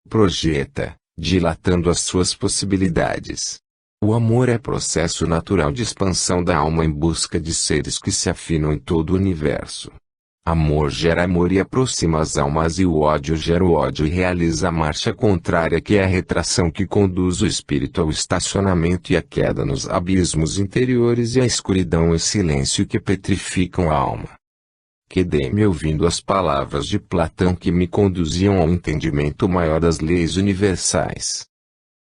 projeta, dilatando as suas possibilidades. O amor é processo natural de expansão da alma em busca de seres que se afinam em todo o universo. Amor gera amor e aproxima as almas, e o ódio gera o ódio e realiza a marcha contrária, que é a retração que conduz o espírito ao estacionamento e à queda nos abismos interiores e à escuridão e silêncio que petrificam a alma. Quedei-me ouvindo as palavras de Platão, que me conduziam ao entendimento maior das leis universais.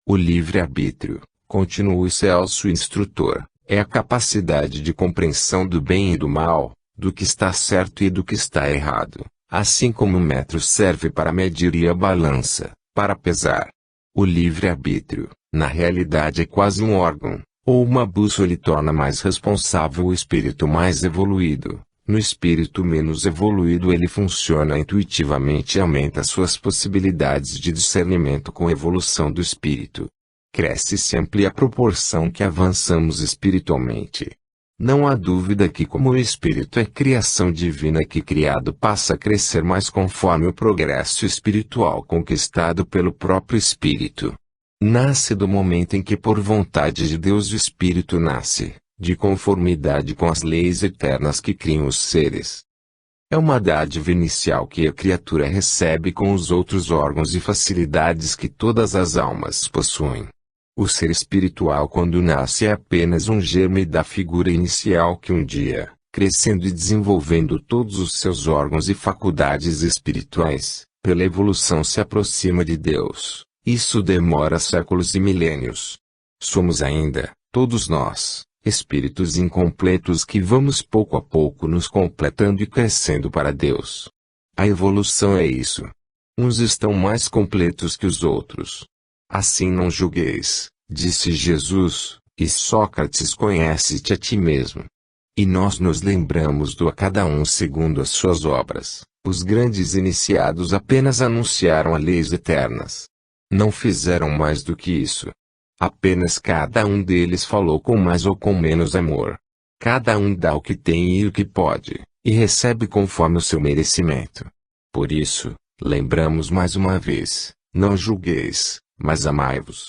O livre-arbítrio, continuou o excelso instrutor, é a capacidade de compreensão do bem e do mal, do que está certo e do que está errado, assim como o metro serve para medir e a balança, para pesar. O livre-arbítrio, na realidade, é quase um órgão, ou uma bússola, e torna mais responsável o espírito mais evoluído. No espírito menos evoluído ele funciona intuitivamente e aumenta suas possibilidades de discernimento com a evolução do espírito. Cresce-se amplia a proporção que avançamos espiritualmente. Não há dúvida que, como o espírito é criação divina, que criado passa a crescer mais conforme o progresso espiritual conquistado pelo próprio espírito. Nasce do momento em que, por vontade de Deus, o espírito nasce, de conformidade com as leis eternas que criam os seres. É uma dádiva inicial que a criatura recebe com os outros órgãos e facilidades que todas as almas possuem. O ser espiritual, quando nasce, é apenas um germe da figura inicial que um dia, crescendo e desenvolvendo todos os seus órgãos e faculdades espirituais, pela evolução se aproxima de Deus. Isso demora séculos e milênios. Somos ainda, todos nós, espíritos incompletos que vamos pouco a pouco nos completando e crescendo para Deus. A evolução é isso. Uns estão mais completos que os outros. Assim não julgueis, disse Jesus, e Sócrates: conhece-te a ti mesmo. E nós nos lembramos do a cada um segundo as suas obras. Os grandes iniciados apenas anunciaram as leis eternas. Não fizeram mais do que isso. Apenas cada um deles falou com mais ou com menos amor. Cada um dá o que tem e o que pode, e recebe conforme o seu merecimento. Por isso, lembramos mais uma vez: não julgueis, mas amai-vos.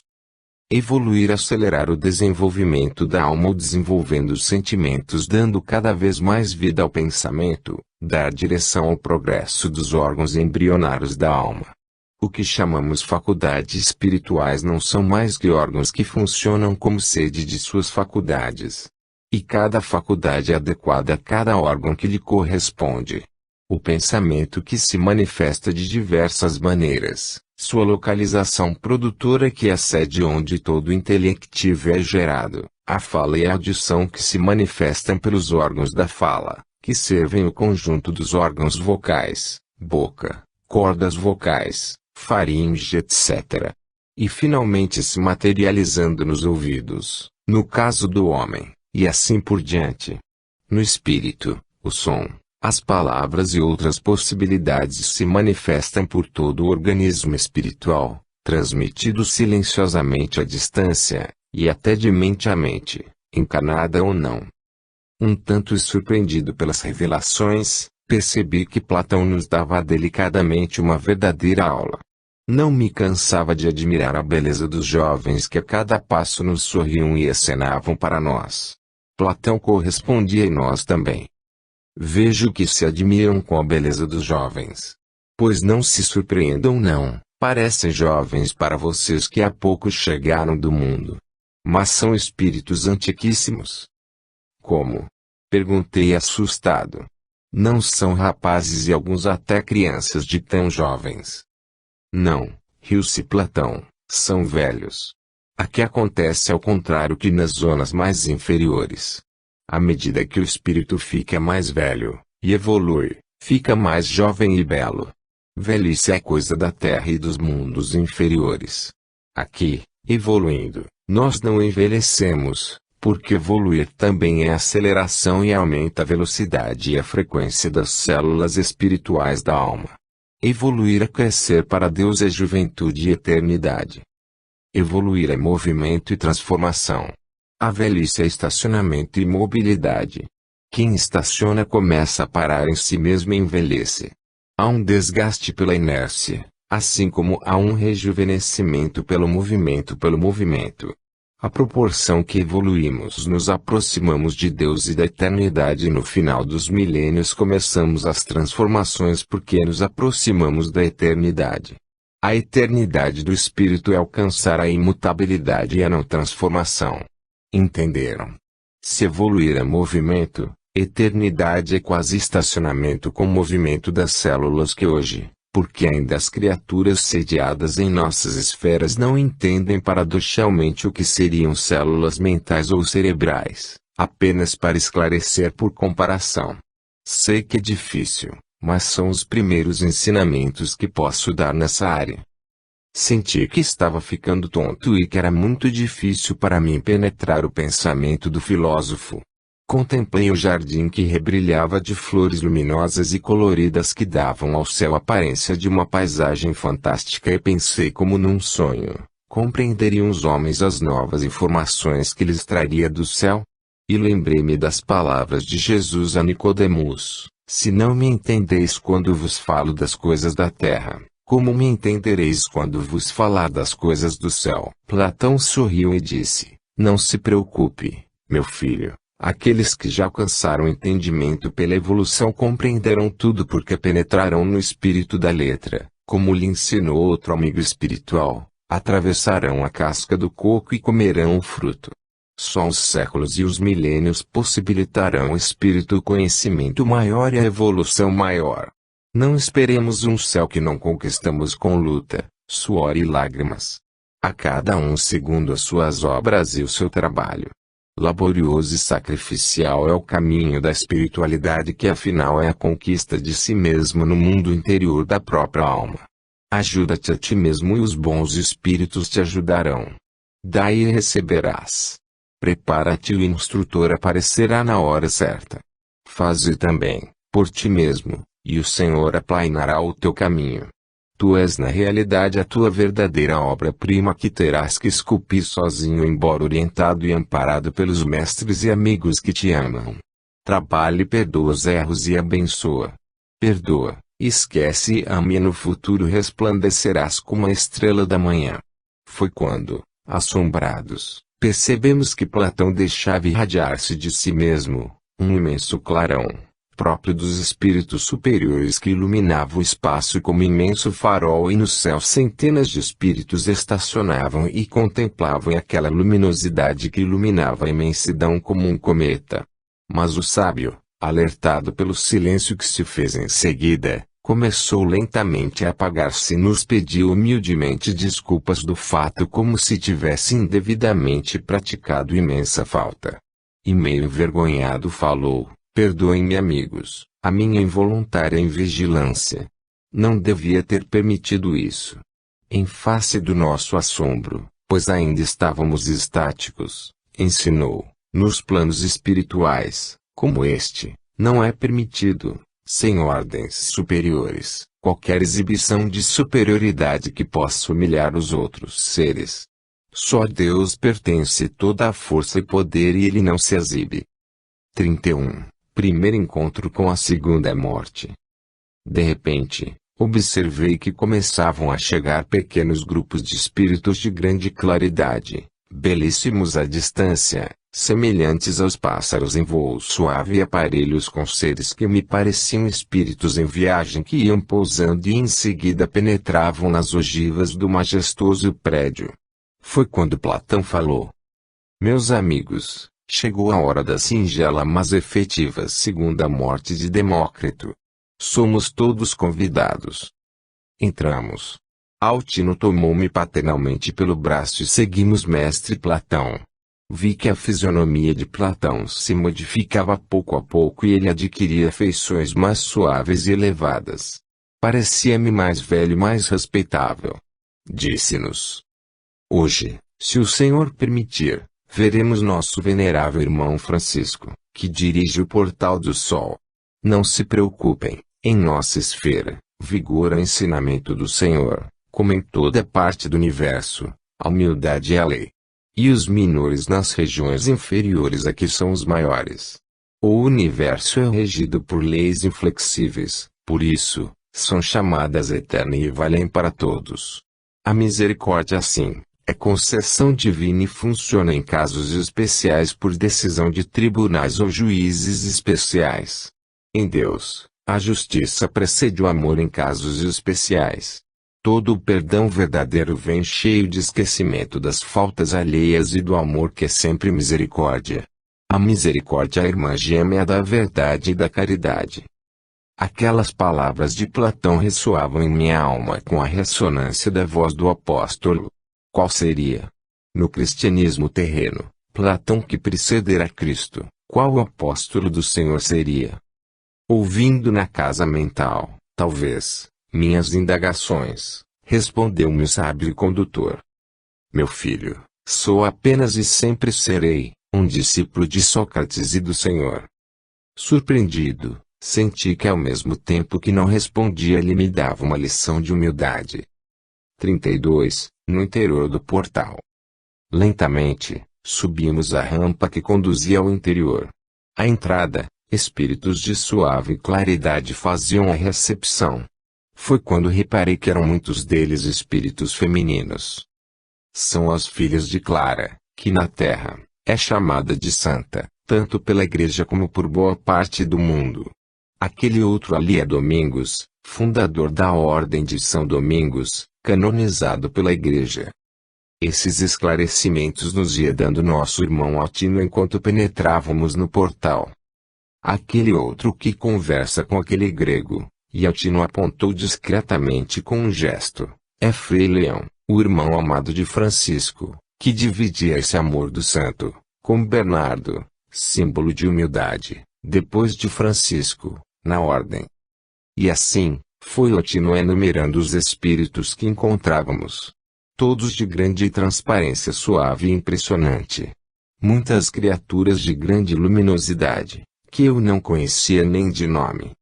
Evoluir, acelerar o desenvolvimento da alma, ou desenvolvendo os sentimentos, dando cada vez mais vida ao pensamento, dar direção ao progresso dos órgãos embrionários da alma. O que chamamos faculdades espirituais não são mais que órgãos que funcionam como sede de suas faculdades. E cada faculdade é adequada a cada órgão que lhe corresponde. O pensamento, que se manifesta de diversas maneiras, sua localização produtora, que é a sede onde todo intelectivo é gerado, a fala e a audição, que se manifestam pelos órgãos da fala, que servem o conjunto dos órgãos vocais, boca, cordas vocais, faringe, etc. E finalmente se materializando nos ouvidos, no caso do homem, e assim por diante. No espírito, o som, as palavras e outras possibilidades se manifestam por todo o organismo espiritual, transmitido silenciosamente à distância, e até de mente a mente, encarnada ou não. Um tanto surpreendido pelas revelações, percebi que Platão nos dava delicadamente uma verdadeira aula. Não me cansava de admirar a beleza dos jovens que a cada passo nos sorriam e acenavam para nós. Platão correspondia e nós também. Vejo que se admiram com a beleza dos jovens. Pois não se surpreendam, não, parecem jovens para vocês que há pouco chegaram do mundo. Mas são espíritos antiquíssimos. Como? Perguntei assustado. Não são rapazes e alguns até crianças de tão jovens. Não, riu-se Platão, são velhos. Aqui acontece ao contrário que nas zonas mais inferiores. À medida que o espírito fica mais velho, e evolui, fica mais jovem e belo. Velhice é coisa da terra e dos mundos inferiores. Aqui, evoluindo, nós não envelhecemos, porque evoluir também é aceleração e aumenta a velocidade e a frequência das células espirituais da alma. Evoluir é crescer para Deus, é juventude e eternidade. Evoluir é movimento e transformação. A velhice é estacionamento e mobilidade. Quem estaciona começa a parar em si mesmo e envelhece. Há um desgaste pela inércia, Assim como há um rejuvenescimento pelo movimento. À proporção que evoluímos, nos aproximamos de Deus e da eternidade, e no final dos milênios começamos as transformações porque nos aproximamos da eternidade. A eternidade do espírito é alcançar a imutabilidade e a não transformação. Entenderam? Se evoluir é movimento, eternidade é quase estacionamento com o movimento das células que hoje, porque ainda as criaturas sediadas em nossas esferas não entendem paradoxalmente o que seriam células mentais ou cerebrais, apenas para esclarecer por comparação. Sei que é difícil, mas são os primeiros ensinamentos que posso dar nessa área. Senti que estava ficando tonto e que era muito difícil para mim penetrar o pensamento do filósofo. Contemplei o jardim que rebrilhava de flores luminosas e coloridas que davam ao céu a aparência de uma paisagem fantástica e pensei como num sonho, compreenderiam os homens as novas informações que lhes traria do céu? E lembrei-me das palavras de Jesus a Nicodemos: se não me entendeis quando vos falo das coisas da terra, como me entendereis quando vos falar das coisas do céu? Platão sorriu e disse: não se preocupe, meu filho. Aqueles que já alcançaram entendimento pela evolução compreenderão tudo porque penetrarão no espírito da letra, como lhe ensinou outro amigo espiritual, atravessarão a casca do coco e comerão o fruto. Só os séculos e os milênios possibilitarão o espírito o conhecimento maior e a evolução maior. Não esperemos um céu que não conquistamos com luta, suor e lágrimas. A cada um segundo as suas obras e o seu trabalho laborioso e sacrificial é o caminho da espiritualidade, que afinal é a conquista de si mesmo no mundo interior da própria alma. Ajuda-te a ti mesmo e os bons espíritos te ajudarão. Dai e receberás. Prepara-te e o instrutor aparecerá na hora certa. Faze também, por ti mesmo, e o Senhor aplainará o teu caminho. Tu és na realidade a tua verdadeira obra-prima que terás que esculpir sozinho, embora orientado e amparado pelos mestres e amigos que te amam. Trabalhe, perdoa os erros e abençoa. Perdoa, esquece e ame, e no futuro resplandecerás como a estrela da manhã. Foi quando, assombrados, percebemos que Platão deixava irradiar-se de si mesmo um imenso clarão, próprio dos espíritos superiores, que iluminava o espaço como imenso farol, e no céu centenas de espíritos estacionavam e contemplavam aquela luminosidade que iluminava a imensidão como um cometa. Mas o sábio, alertado pelo silêncio que se fez em seguida, começou lentamente a apagar-se e nos pediu humildemente desculpas do fato, como se tivesse indevidamente praticado imensa falta. E meio envergonhado falou: perdoem-me, amigos, a minha involuntária invigilância. Não devia ter permitido isso. Em face do nosso assombro, pois ainda estávamos estáticos, ensinou: nos planos espirituais, como este, não é permitido, sem ordens superiores, qualquer exibição de superioridade que possa humilhar os outros seres. Só a Deus pertence toda a força e poder, e ele não se exibe. 31. Primeiro encontro com a segunda morte. De repente, observei que começavam a chegar pequenos grupos de espíritos de grande claridade, belíssimos à distância, semelhantes aos pássaros em voo suave, e aparelhos com seres que me pareciam espíritos em viagem, que iam pousando e em seguida penetravam nas ogivas do majestoso prédio. Foi quando Platão falou: meus amigos, chegou a hora da singela mas efetiva segunda morte de Demócrito. Somos todos convidados. Entramos. Altino tomou-me paternalmente pelo braço e seguimos mestre Platão. Vi que a fisionomia de Platão se modificava pouco a pouco e ele adquiria feições mais suaves e elevadas. Parecia-me mais velho e mais respeitável. Disse-nos: hoje, se o Senhor permitir, veremos nosso venerável irmão Francisco, que dirige o Portal do Sol. Não se preocupem, em nossa esfera, vigora o ensinamento do Senhor, como em toda parte do universo, a humildade é a lei. E os menores nas regiões inferiores aqui são os maiores. O universo é regido por leis inflexíveis, por isso, são chamadas eterna e valem para todos. A misericórdia, assim, é concessão divina e funciona em casos especiais por decisão de tribunais ou juízes especiais. Em Deus, a justiça precede o amor em casos especiais. Todo o perdão verdadeiro vem cheio de esquecimento das faltas alheias e do amor que é sempre misericórdia. A misericórdia é a irmã gêmea da verdade e da caridade. Aquelas palavras de Platão ressoavam em minha alma com a ressonância da voz do apóstolo. Qual seria? No cristianismo terreno, Platão que precedera Cristo, qual o apóstolo do Senhor seria? Ouvindo na casa mental, talvez, minhas indagações, respondeu-me o sábio condutor. Meu filho, sou apenas e sempre serei um discípulo de Sócrates e do Senhor. Surpreendido, senti que ao mesmo tempo que não respondia ele me dava uma lição de humildade. 32. No interior do portal. Lentamente, subimos a rampa que conduzia ao interior. À entrada, espíritos de suave claridade faziam a recepção. Foi quando reparei que eram muitos deles espíritos femininos. São as filhas de Clara, que na terra, é chamada de santa, tanto pela igreja como por boa parte do mundo. Aquele outro ali é Domingos, fundador da Ordem de São Domingos, canonizado pela igreja. Esses esclarecimentos nos ia dando nosso irmão Altino enquanto penetrávamos no portal. Aquele outro que conversa com aquele grego, e Altino apontou discretamente com um gesto, é Frei Leão, o irmão amado de Francisco, que dividia esse amor do santo, com Bernardo, símbolo de humildade, depois de Francisco, na ordem. E assim, foi Altino enumerando os espíritos que encontrávamos. Todos de grande transparência suave e impressionante. Muitas criaturas de grande luminosidade, que eu não conhecia nem de nome.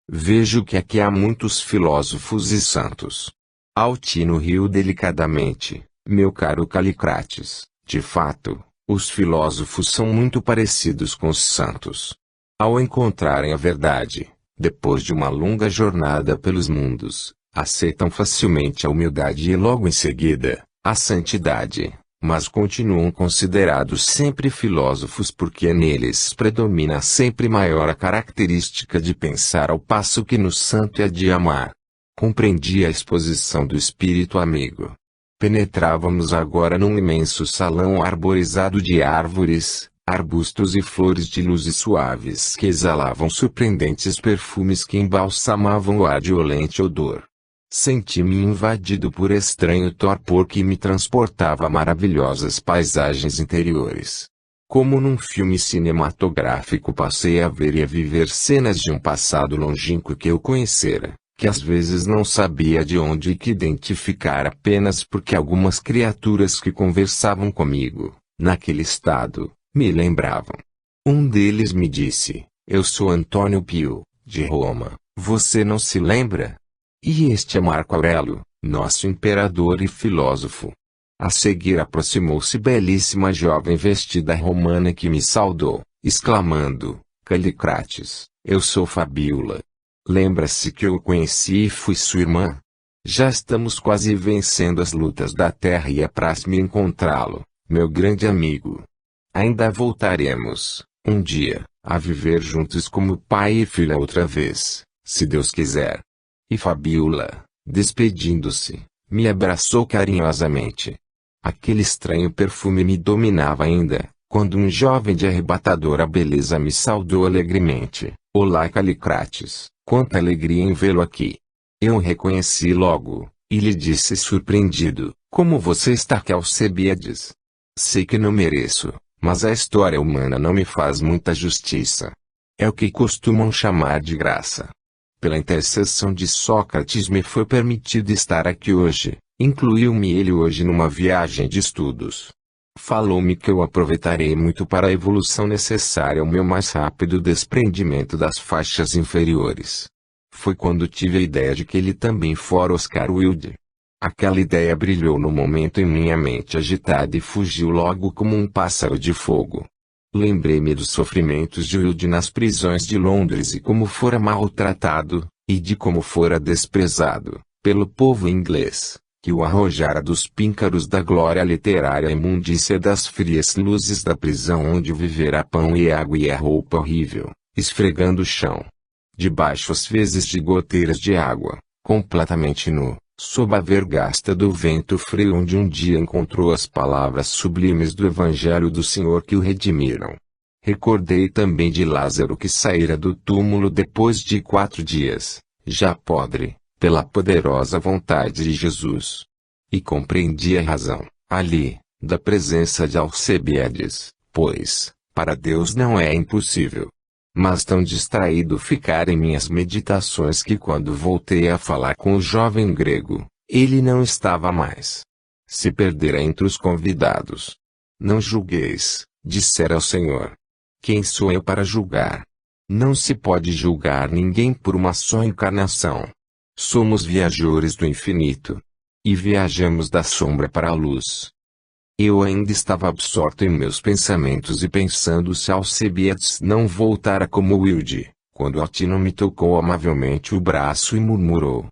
Vejo que aqui há muitos filósofos e santos. Altino riu delicadamente, meu caro Calicrates, de fato, os filósofos são muito parecidos com os santos. Ao encontrarem a verdade, depois de uma longa jornada pelos mundos, aceitam facilmente a humildade e logo em seguida, a santidade, mas continuam considerados sempre filósofos porque neles predomina sempre maior a característica de pensar ao passo que no santo é de amar. Compreendi a exposição do espírito amigo. Penetrávamos agora num imenso salão arborizado de árvores, arbustos e flores de luzes suaves que exalavam surpreendentes perfumes que embalsamavam o ar de olente odor. Senti-me invadido por estranho torpor que me transportava a maravilhosas paisagens interiores. Como num filme cinematográfico passei a ver e a viver cenas de um passado longínquo que eu conhecera, que às vezes não sabia de onde e que identificara apenas porque algumas criaturas que conversavam comigo, naquele estado, me lembravam. Um deles me disse, eu sou Antônio Pio, de Roma, você não se lembra? E este é Marco Aurélio, nosso imperador e filósofo. A seguir aproximou-se belíssima jovem vestida romana que me saudou, exclamando, Calicrates, eu sou Fabíola. Lembra-se que eu o conheci e fui sua irmã? Já estamos quase vencendo as lutas da terra e apraz-me encontrá-lo, meu grande amigo. Ainda voltaremos, um dia, a viver juntos como pai e filha outra vez, se Deus quiser. E Fabíola, despedindo-se, me abraçou carinhosamente. Aquele estranho perfume me dominava ainda, quando um jovem de arrebatadora beleza me saudou alegremente. Olá Calicrates, quanta alegria em vê-lo aqui. Eu o reconheci logo, e lhe disse surpreendido, como você está que Alcebiades? Sei que não mereço, mas a história humana não me faz muita justiça. É o que costumam chamar de graça. Pela intercessão de Sócrates me foi permitido estar aqui hoje, incluiu-me ele hoje numa viagem de estudos. Falou-me que eu aproveitarei muito para a evolução necessária ao meu mais rápido desprendimento das faixas inferiores. Foi quando tive a ideia de que ele também fora Oscar Wilde. Aquela ideia brilhou no momento em minha mente agitada e fugiu logo como um pássaro de fogo. Lembrei-me dos sofrimentos de Wilde nas prisões de Londres e como fora maltratado, e de como fora desprezado, pelo povo inglês, que o arrojara dos píncaros da glória literária à imundícia das frias luzes da prisão onde viverá pão e água e a roupa horrível, esfregando o chão. Debaixo às vezes de goteiras de água, completamente nu, sob a vergasta do vento frio onde um dia encontrou as palavras sublimes do Evangelho do Senhor que o redimiram. Recordei também de Lázaro que saíra do túmulo depois de 4 dias, já podre, pela poderosa vontade de Jesus. E compreendi a razão, ali, da presença de Alcebiades, pois, para Deus não é impossível. Mas tão distraído ficara em minhas meditações que quando voltei a falar com o jovem grego, ele não estava mais. Se perdera entre os convidados. Não julgueis, dissera ao Senhor. Quem sou eu para julgar? Não se pode julgar ninguém por uma só encarnação. Somos viajores do infinito. E viajamos da sombra para a luz. Eu ainda estava absorto em meus pensamentos e pensando se Alcebiades não voltara como Wilde, quando Altino me tocou amavelmente o braço e murmurou.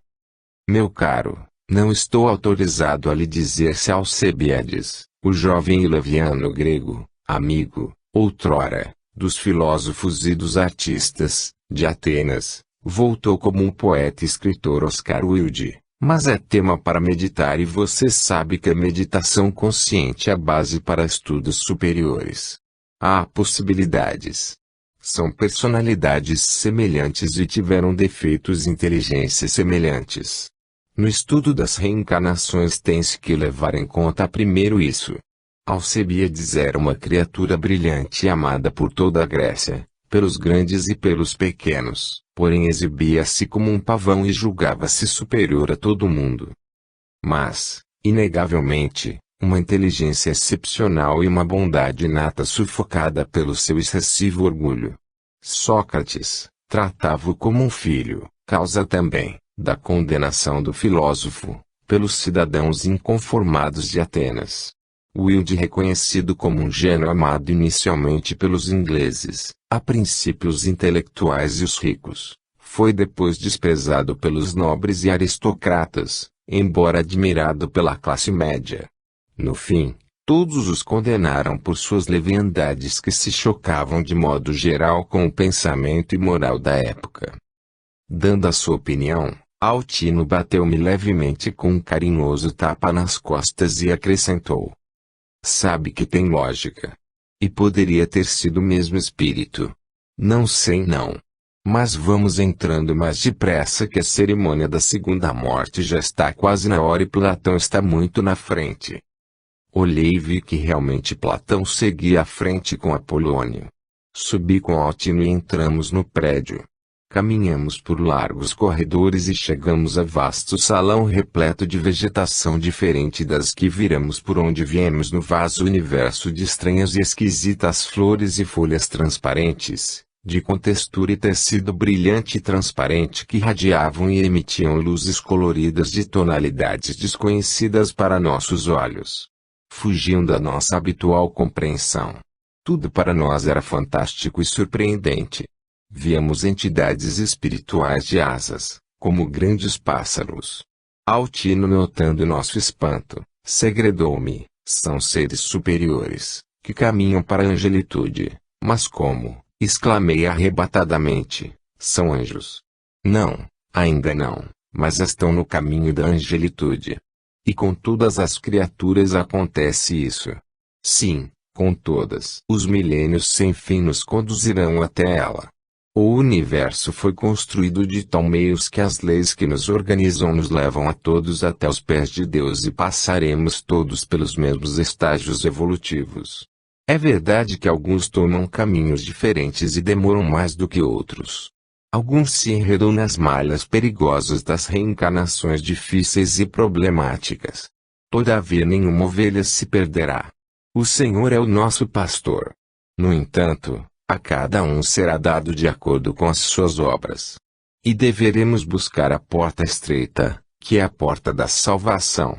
Meu caro, não estou autorizado a lhe dizer se Alcebiades, o jovem e leviano grego, amigo, outrora, dos filósofos e dos artistas, de Atenas, voltou como um poeta e escritor Oscar Wilde, mas é tema para meditar e você sabe que a meditação consciente é a base para estudos superiores. Há possibilidades. São personalidades semelhantes e tiveram defeitos e inteligências semelhantes. No estudo das reencarnações tem-se que levar em conta primeiro isso. Alcebiades era uma criatura brilhante e amada por toda a Grécia, pelos grandes e pelos pequenos, porém exibia-se como um pavão e julgava-se superior a todo mundo. Mas, inegavelmente, uma inteligência excepcional e uma bondade inata sufocada pelo seu excessivo orgulho. Sócrates tratava-o como um filho, causa também da condenação do filósofo, pelos cidadãos inconformados de Atenas. Wilde reconhecido como um gênio amado inicialmente pelos ingleses, a princípio os intelectuais e os ricos, foi depois desprezado pelos nobres e aristocratas, embora admirado pela classe média. No fim, todos os condenaram por suas leviandades que se chocavam de modo geral com o pensamento e moral da época. Dando a sua opinião, Altino bateu-me levemente com um carinhoso tapa nas costas e acrescentou. Sabe que tem lógica. E poderia ter sido o mesmo espírito. Não sei não. Mas vamos entrando mais depressa que a cerimônia da segunda morte já está quase na hora e Platão está muito na frente. Olhei e vi que realmente Platão seguia à frente com Apolônio. Subi com Altino e entramos no prédio. Caminhamos por largos corredores e chegamos a vasto salão repleto de vegetação diferente das que viramos por onde viemos no vasto universo de estranhas e esquisitas flores e folhas transparentes, de contextura e tecido brilhante e transparente que radiavam e emitiam luzes coloridas de tonalidades desconhecidas para nossos olhos. Fugiam da nossa habitual compreensão. Tudo para nós era fantástico e surpreendente. Víamos entidades espirituais de asas, como grandes pássaros. Altino notando nosso espanto, segredou-me, são seres superiores, que caminham para a angelitude. Mas como? Exclamei arrebatadamente, são anjos. Não, ainda não, mas estão no caminho da angelitude. E com todas as criaturas acontece isso. Sim, com todas. Os milênios sem fim nos conduzirão até ela. O universo foi construído de tal meios que as leis que nos organizam nos levam a todos até os pés de Deus e passaremos todos pelos mesmos estágios evolutivos. É verdade que alguns tomam caminhos diferentes e demoram mais do que outros. Alguns se enredam nas malhas perigosas das reencarnações difíceis e problemáticas. Todavia nenhuma ovelha se perderá. O Senhor é o nosso pastor. No entanto, a cada um será dado de acordo com as suas obras. E deveremos buscar a porta estreita, que é a porta da salvação.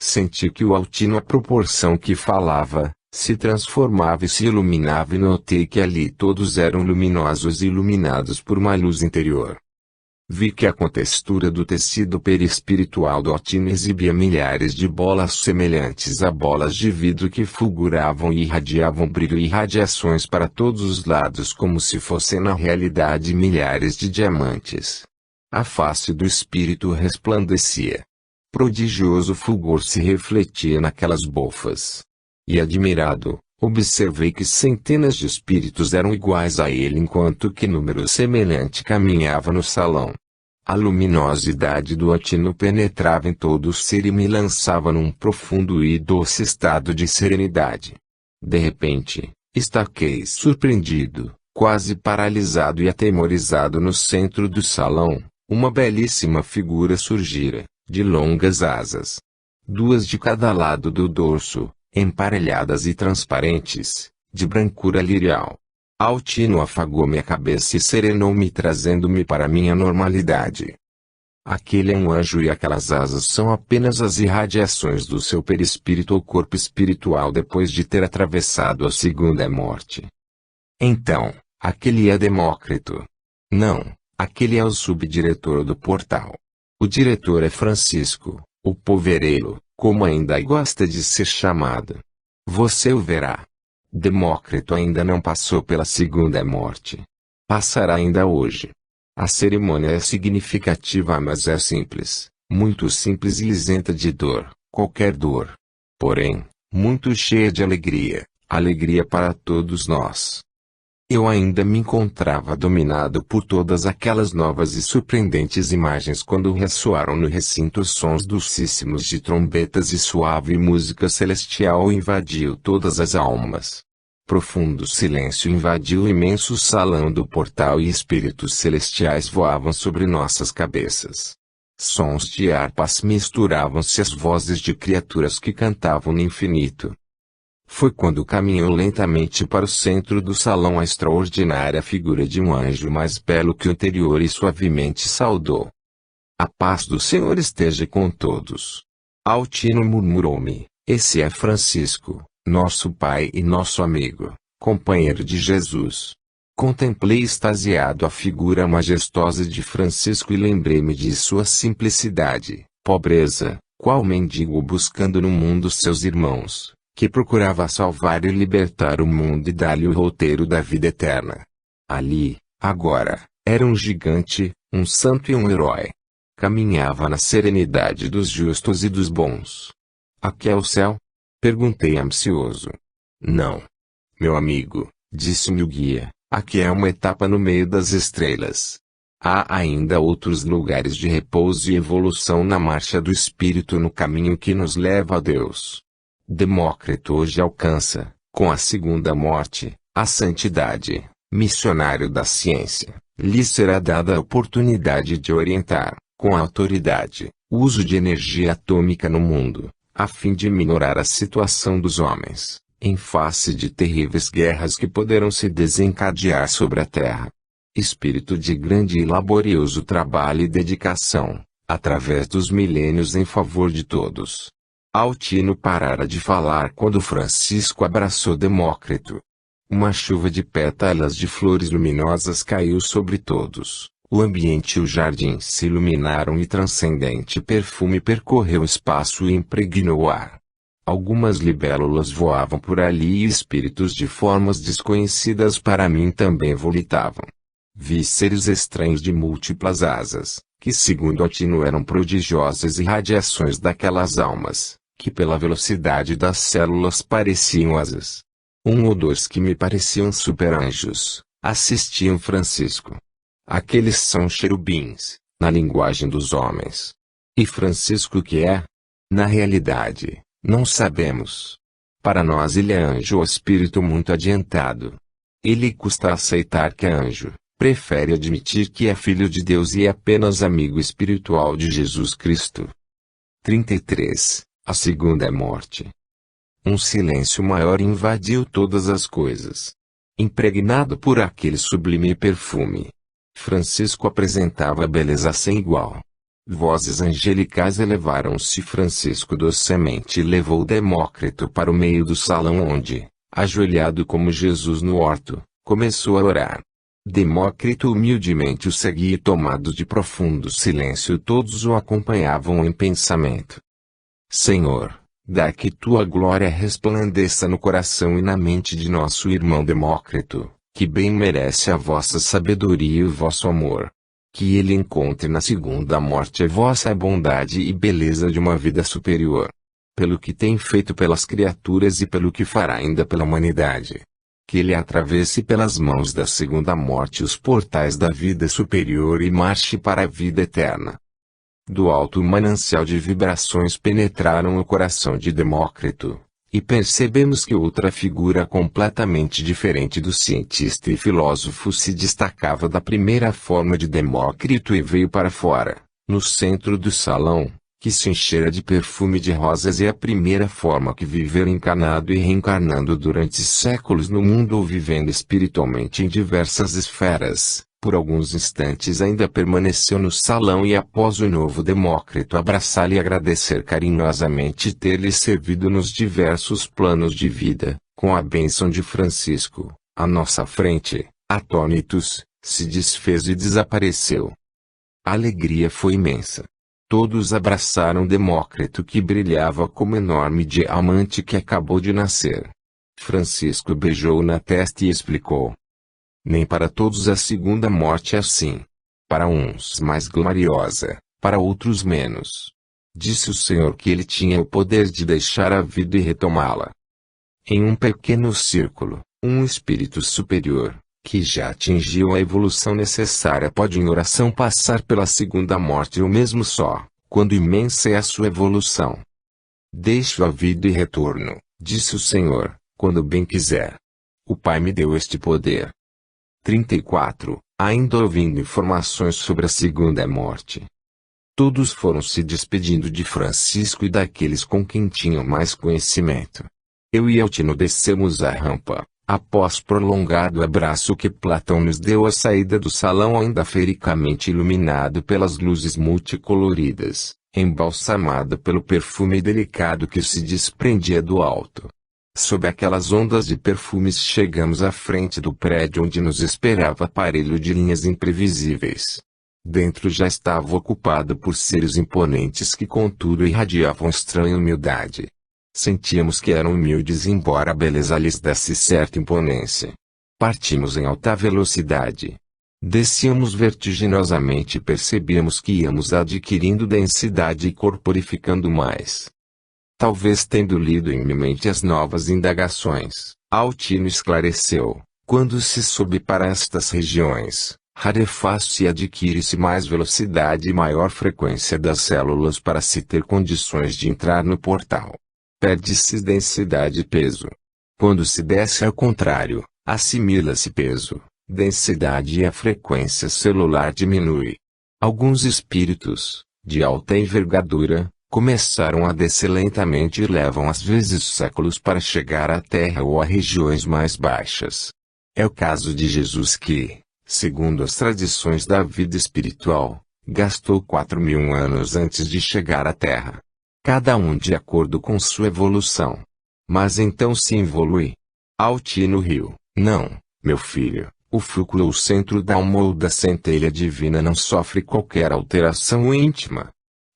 Senti que o Altino à proporção que falava, se transformava e se iluminava e notei que ali todos eram luminosos e iluminados por uma luz interior. Vi que a contextura do tecido perispiritual do Altino exibia milhares de bolas semelhantes a bolas de vidro que fulguravam e irradiavam brilho e radiações para todos os lados como se fossem na realidade milhares de diamantes. A face do espírito resplandecia. Prodigioso fulgor se refletia naquelas bofas. E admirado, observei que centenas de espíritos eram iguais a ele enquanto que número semelhante caminhava no salão. A luminosidade do Altino penetrava em todo o ser e me lançava num profundo e doce estado de serenidade. De repente, estaquei surpreendido, quase paralisado e atemorizado no centro do salão, uma belíssima figura surgira, de longas asas. Duas de cada lado do dorso, emparelhadas e transparentes, de brancura lirial. Altino afagou minha cabeça e serenou-me trazendo-me para minha normalidade. Aquele é um anjo e aquelas asas são apenas as irradiações do seu perispírito ou corpo espiritual depois de ter atravessado a segunda morte. Então, aquele é Demócrito. Não, aquele é o subdiretor do portal. O diretor é Francisco, o povereiro, como ainda gosta de ser chamado. Você o verá. Demócrito ainda não passou pela segunda morte. Passará ainda hoje. A cerimônia é significativa, mas é simples, muito simples e isenta de dor, qualquer dor. Porém, muito cheia de alegria, alegria para todos nós. Eu ainda me encontrava dominado por todas aquelas novas e surpreendentes imagens quando ressoaram no recinto sons dulcíssimos de trombetas e suave música celestial invadiu todas as almas. Profundo silêncio invadiu o imenso salão do portal e espíritos celestiais voavam sobre nossas cabeças. Sons de harpas misturavam-se às vozes de criaturas que cantavam no infinito. Foi quando caminhou lentamente para o centro do salão a extraordinária figura de um anjo mais belo que o anterior e suavemente saudou. A paz do Senhor esteja com todos. Altino murmurou-me, esse é Francisco, nosso pai e nosso amigo, companheiro de Jesus. Contemplei extasiado a figura majestosa de Francisco e lembrei-me de sua simplicidade, pobreza, qual mendigo buscando no mundo seus irmãos, que procurava salvar e libertar o mundo e dar-lhe o roteiro da vida eterna. Ali, agora, era um gigante, um santo e um herói. Caminhava na serenidade dos justos e dos bons. Aqui é o céu? Perguntei ansioso. Não. Meu amigo, disse-me o guia, aqui é uma etapa no meio das estrelas. Há ainda outros lugares de repouso e evolução na marcha do espírito no caminho que nos leva a Deus. Demócrito hoje alcança, com a segunda morte, a santidade. Missionário da ciência, lhe será dada a oportunidade de orientar, com autoridade, o uso de energia atômica no mundo, a fim de minorar a situação dos homens, em face de terríveis guerras que poderão se desencadear sobre a Terra. Espírito de grande e laborioso trabalho e dedicação, através dos milênios em favor de todos. Altino parara de falar quando Francisco abraçou Demócrito. Uma chuva de pétalas de flores luminosas caiu sobre todos. O ambiente e o jardim se iluminaram e transcendente perfume percorreu o espaço e impregnou o ar. Algumas libélulas voavam por ali e espíritos de formas desconhecidas para mim também volitavam. Vi seres estranhos de múltiplas asas, que segundo Altino eram prodigiosas irradiações daquelas almas, que pela velocidade das células pareciam asas. Um ou dois que me pareciam super-anjos, assistiam Francisco. Aqueles são cherubins, na linguagem dos homens. E Francisco que é? Na realidade, não sabemos. Para nós ele é anjo ou espírito muito adiantado. Ele custa aceitar que é anjo, prefere admitir que é filho de Deus e é apenas amigo espiritual de Jesus Cristo. 33. A segunda morte. Um silêncio maior invadiu todas as coisas. Impregnado por aquele sublime perfume, Francisco apresentava beleza sem igual. Vozes angelicais elevaram-se. Francisco docemente levou Demócrito para o meio do salão onde, ajoelhado como Jesus no horto, começou a orar. Demócrito humildemente o seguia e tomado de profundo silêncio todos o acompanhavam em pensamento. Senhor, dá que tua glória resplandeça no coração e na mente de nosso irmão Demócrito, que bem merece a vossa sabedoria e o vosso amor. Que ele encontre na segunda morte a vossa bondade e beleza de uma vida superior. Pelo que tem feito pelas criaturas e pelo que fará ainda pela humanidade. Que ele atravesse pelas mãos da segunda morte os portais da vida superior e marche para a vida eterna. Do alto manancial de vibrações penetraram o coração de Demócrito, e percebemos que outra figura completamente diferente do cientista e filósofo se destacava da primeira forma de Demócrito e veio para fora, no centro do salão, que se enchera de perfume de rosas e a primeira forma que viveu encarnado e reencarnando durante séculos no mundo ou vivendo espiritualmente em diversas esferas. Por alguns instantes ainda permaneceu no salão e após o novo Demócrito abraçá-lo e agradecer carinhosamente ter-lhe servido nos diversos planos de vida, com a bênção de Francisco, à nossa frente, atônitos, se desfez e desapareceu. A alegria foi imensa. Todos abraçaram Demócrito que brilhava como enorme diamante que acabou de nascer. Francisco beijou-o na testa e explicou. Nem para todos a segunda morte é assim. Para uns mais gloriosa, para outros menos. Disse o Senhor que ele tinha o poder de deixar a vida e retomá-la. Em um pequeno círculo, um espírito superior, que já atingiu a evolução necessária pode em oração passar pela segunda morte ou mesmo só, quando imensa é a sua evolução. Deixo a vida e retorno, disse o Senhor, quando bem quiser. O Pai me deu este poder. 34. Ainda ouvindo informações sobre a segunda morte. Todos foram se despedindo de Francisco e daqueles com quem tinham mais conhecimento. Eu e Altino descemos a rampa, após prolongado abraço que Platão nos deu à saída do salão ainda fericamente iluminado pelas luzes multicoloridas, embalsamado pelo perfume delicado que se desprendia do alto. Sob aquelas ondas de perfumes chegamos à frente do prédio onde nos esperava aparelho de linhas imprevisíveis. Dentro já estava ocupado por seres imponentes que contudo irradiavam estranha humildade. Sentíamos que eram humildes embora a beleza lhes desse certa imponência. Partimos em alta velocidade. Descíamos vertiginosamente e percebíamos que íamos adquirindo densidade e corporificando mais. Talvez tendo lido em minha mente as novas indagações, Altino esclareceu, quando se sobe para estas regiões, rarefaz-se e adquire-se mais velocidade e maior frequência das células para se ter condições de entrar no portal. Perde-se densidade e peso. Quando se desce ao contrário, assimila-se peso, densidade e a frequência celular diminui. Alguns espíritos, de alta envergadura, começaram a descer lentamente e levam às vezes séculos para chegar à Terra ou a regiões mais baixas. É o caso de Jesus que, segundo as tradições da vida espiritual, gastou 4.000 anos antes de chegar à Terra. Cada um de acordo com sua evolução. Mas então se evolui. Altino riu. Não, meu filho, o fulcro ou centro da alma ou da centelha divina não sofre qualquer alteração íntima.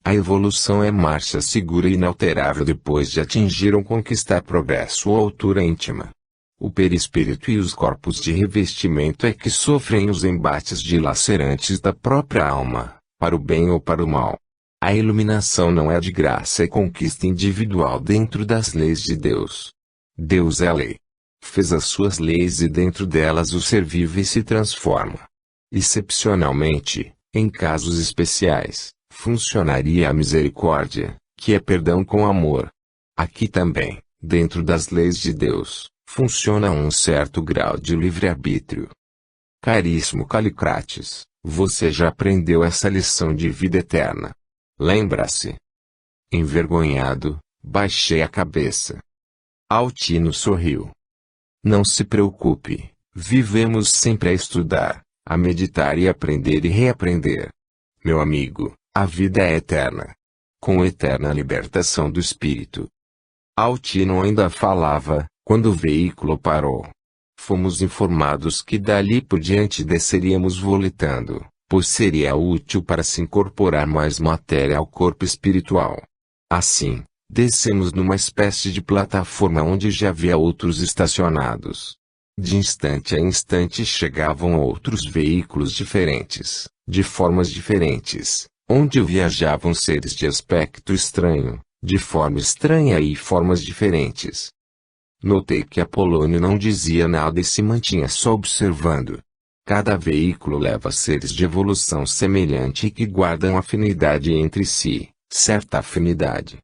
A evolução é marcha segura e inalterável depois de atingir ou conquistar progresso ou altura íntima. O perispírito e os corpos de revestimento é que sofrem os embates dilacerantes da própria alma, para o bem ou para o mal. A iluminação não é de graça e conquista individual dentro das leis de Deus. Deus é a lei. Fez as suas leis e dentro delas o ser vive e se transforma. Excepcionalmente, em casos especiais, funcionaria a misericórdia, que é perdão com amor. Aqui também, dentro das leis de Deus, funciona um certo grau de livre-arbítrio. Caríssimo Calicrates, você já aprendeu essa lição de vida eterna. Lembra-se? Envergonhado, baixei a cabeça. Altino sorriu. Não se preocupe, vivemos sempre a estudar, a meditar e aprender e reaprender. Meu amigo, a vida é eterna. Com eterna libertação do espírito. Altino ainda falava, quando o veículo parou. Fomos informados que dali por diante desceríamos voletando, pois seria útil para se incorporar mais matéria ao corpo espiritual. Assim, descemos numa espécie de plataforma onde já havia outros estacionados. De instante a instante chegavam outros veículos diferentes, de formas diferentes, onde viajavam seres de aspecto estranho, de forma estranha e formas diferentes. Notei que Apolônio não dizia nada e se mantinha só observando. Cada veículo leva seres de evolução semelhante e que guardam afinidade entre si, certa afinidade.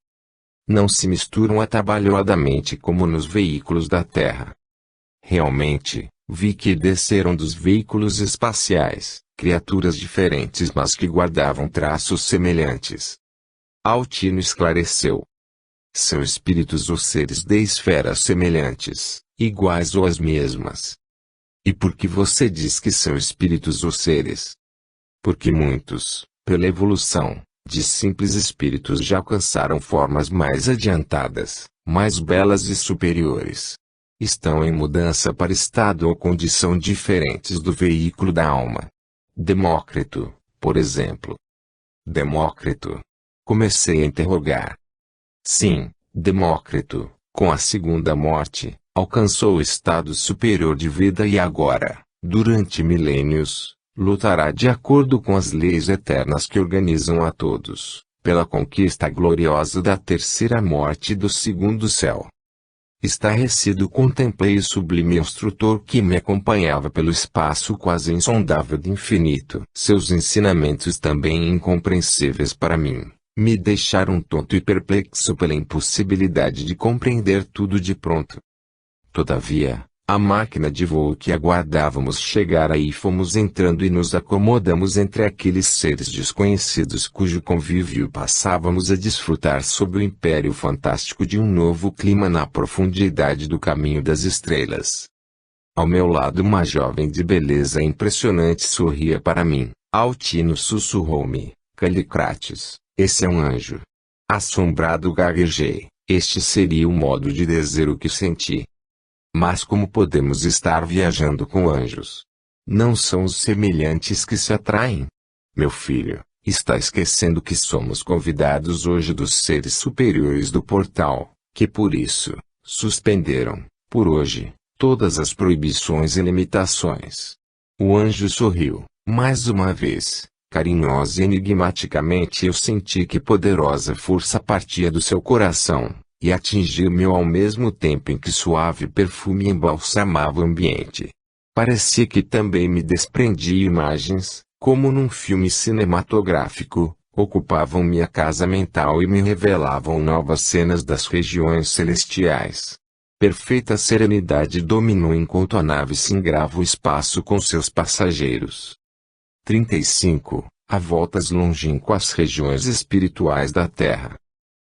Não se misturam atabalhoadamente como nos veículos da Terra. Realmente, vi que desceram dos veículos espaciais, criaturas diferentes mas que guardavam traços semelhantes. Altino esclareceu. São espíritos ou seres de esferas semelhantes, iguais ou as mesmas. E por que você diz que são espíritos ou seres? Porque muitos, pela evolução, de simples espíritos já alcançaram formas mais adiantadas, mais belas e superiores. Estão em mudança para estado ou condição diferentes do veículo da alma. Demócrito, por exemplo. Demócrito. Comecei a interrogar. Sim, Demócrito, com a segunda morte, alcançou o estado superior de vida e agora, durante milênios, lutará de acordo com as leis eternas que organizam a todos, pela conquista gloriosa da terceira morte e do segundo céu. Estarrecido contemplei o sublime instrutor que me acompanhava pelo espaço quase insondável do infinito. Seus ensinamentos também incompreensíveis para mim, me deixaram tonto e perplexo pela impossibilidade de compreender tudo de pronto. Todavia, a máquina de voo que aguardávamos chegara e fomos entrando e nos acomodamos entre aqueles seres desconhecidos cujo convívio passávamos a desfrutar sob o império fantástico de um novo clima na profundidade do caminho das estrelas. Ao meu lado uma jovem de beleza impressionante sorria para mim. Altino sussurrou-me: Calicrates, esse é um anjo. Assombrado gaguejei, este seria o modo de dizer o que senti. Mas como podemos estar viajando com anjos? Não são os semelhantes que se atraem? Meu filho, está esquecendo que somos convidados hoje dos seres superiores do portal, que por isso, suspenderam, por hoje, todas as proibições e limitações. O anjo sorriu, mais uma vez, carinhosa e enigmaticamente eu senti que poderosa força partia do seu coração e atingiu-me ao mesmo tempo em que suave perfume embalsamava o ambiente. Parecia que também me desprendia imagens, como num filme cinematográfico, ocupavam minha casa mental e me revelavam novas cenas das regiões celestiais. Perfeita serenidade dominou enquanto a nave singrava o espaço com seus passageiros. 35. A voltas longínquas regiões espirituais da Terra.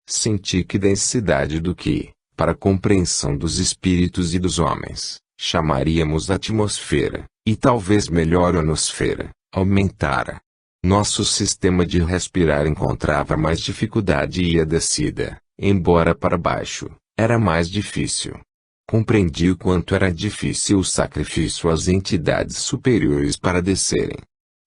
Senti que densidade do que, para a compreensão dos espíritos e dos homens, chamaríamos atmosfera, e talvez melhor ionosfera, aumentara. Nosso sistema de respirar encontrava mais dificuldade e a descida, embora para baixo, era mais difícil. Compreendi o quanto era difícil o sacrifício às entidades superiores para descerem.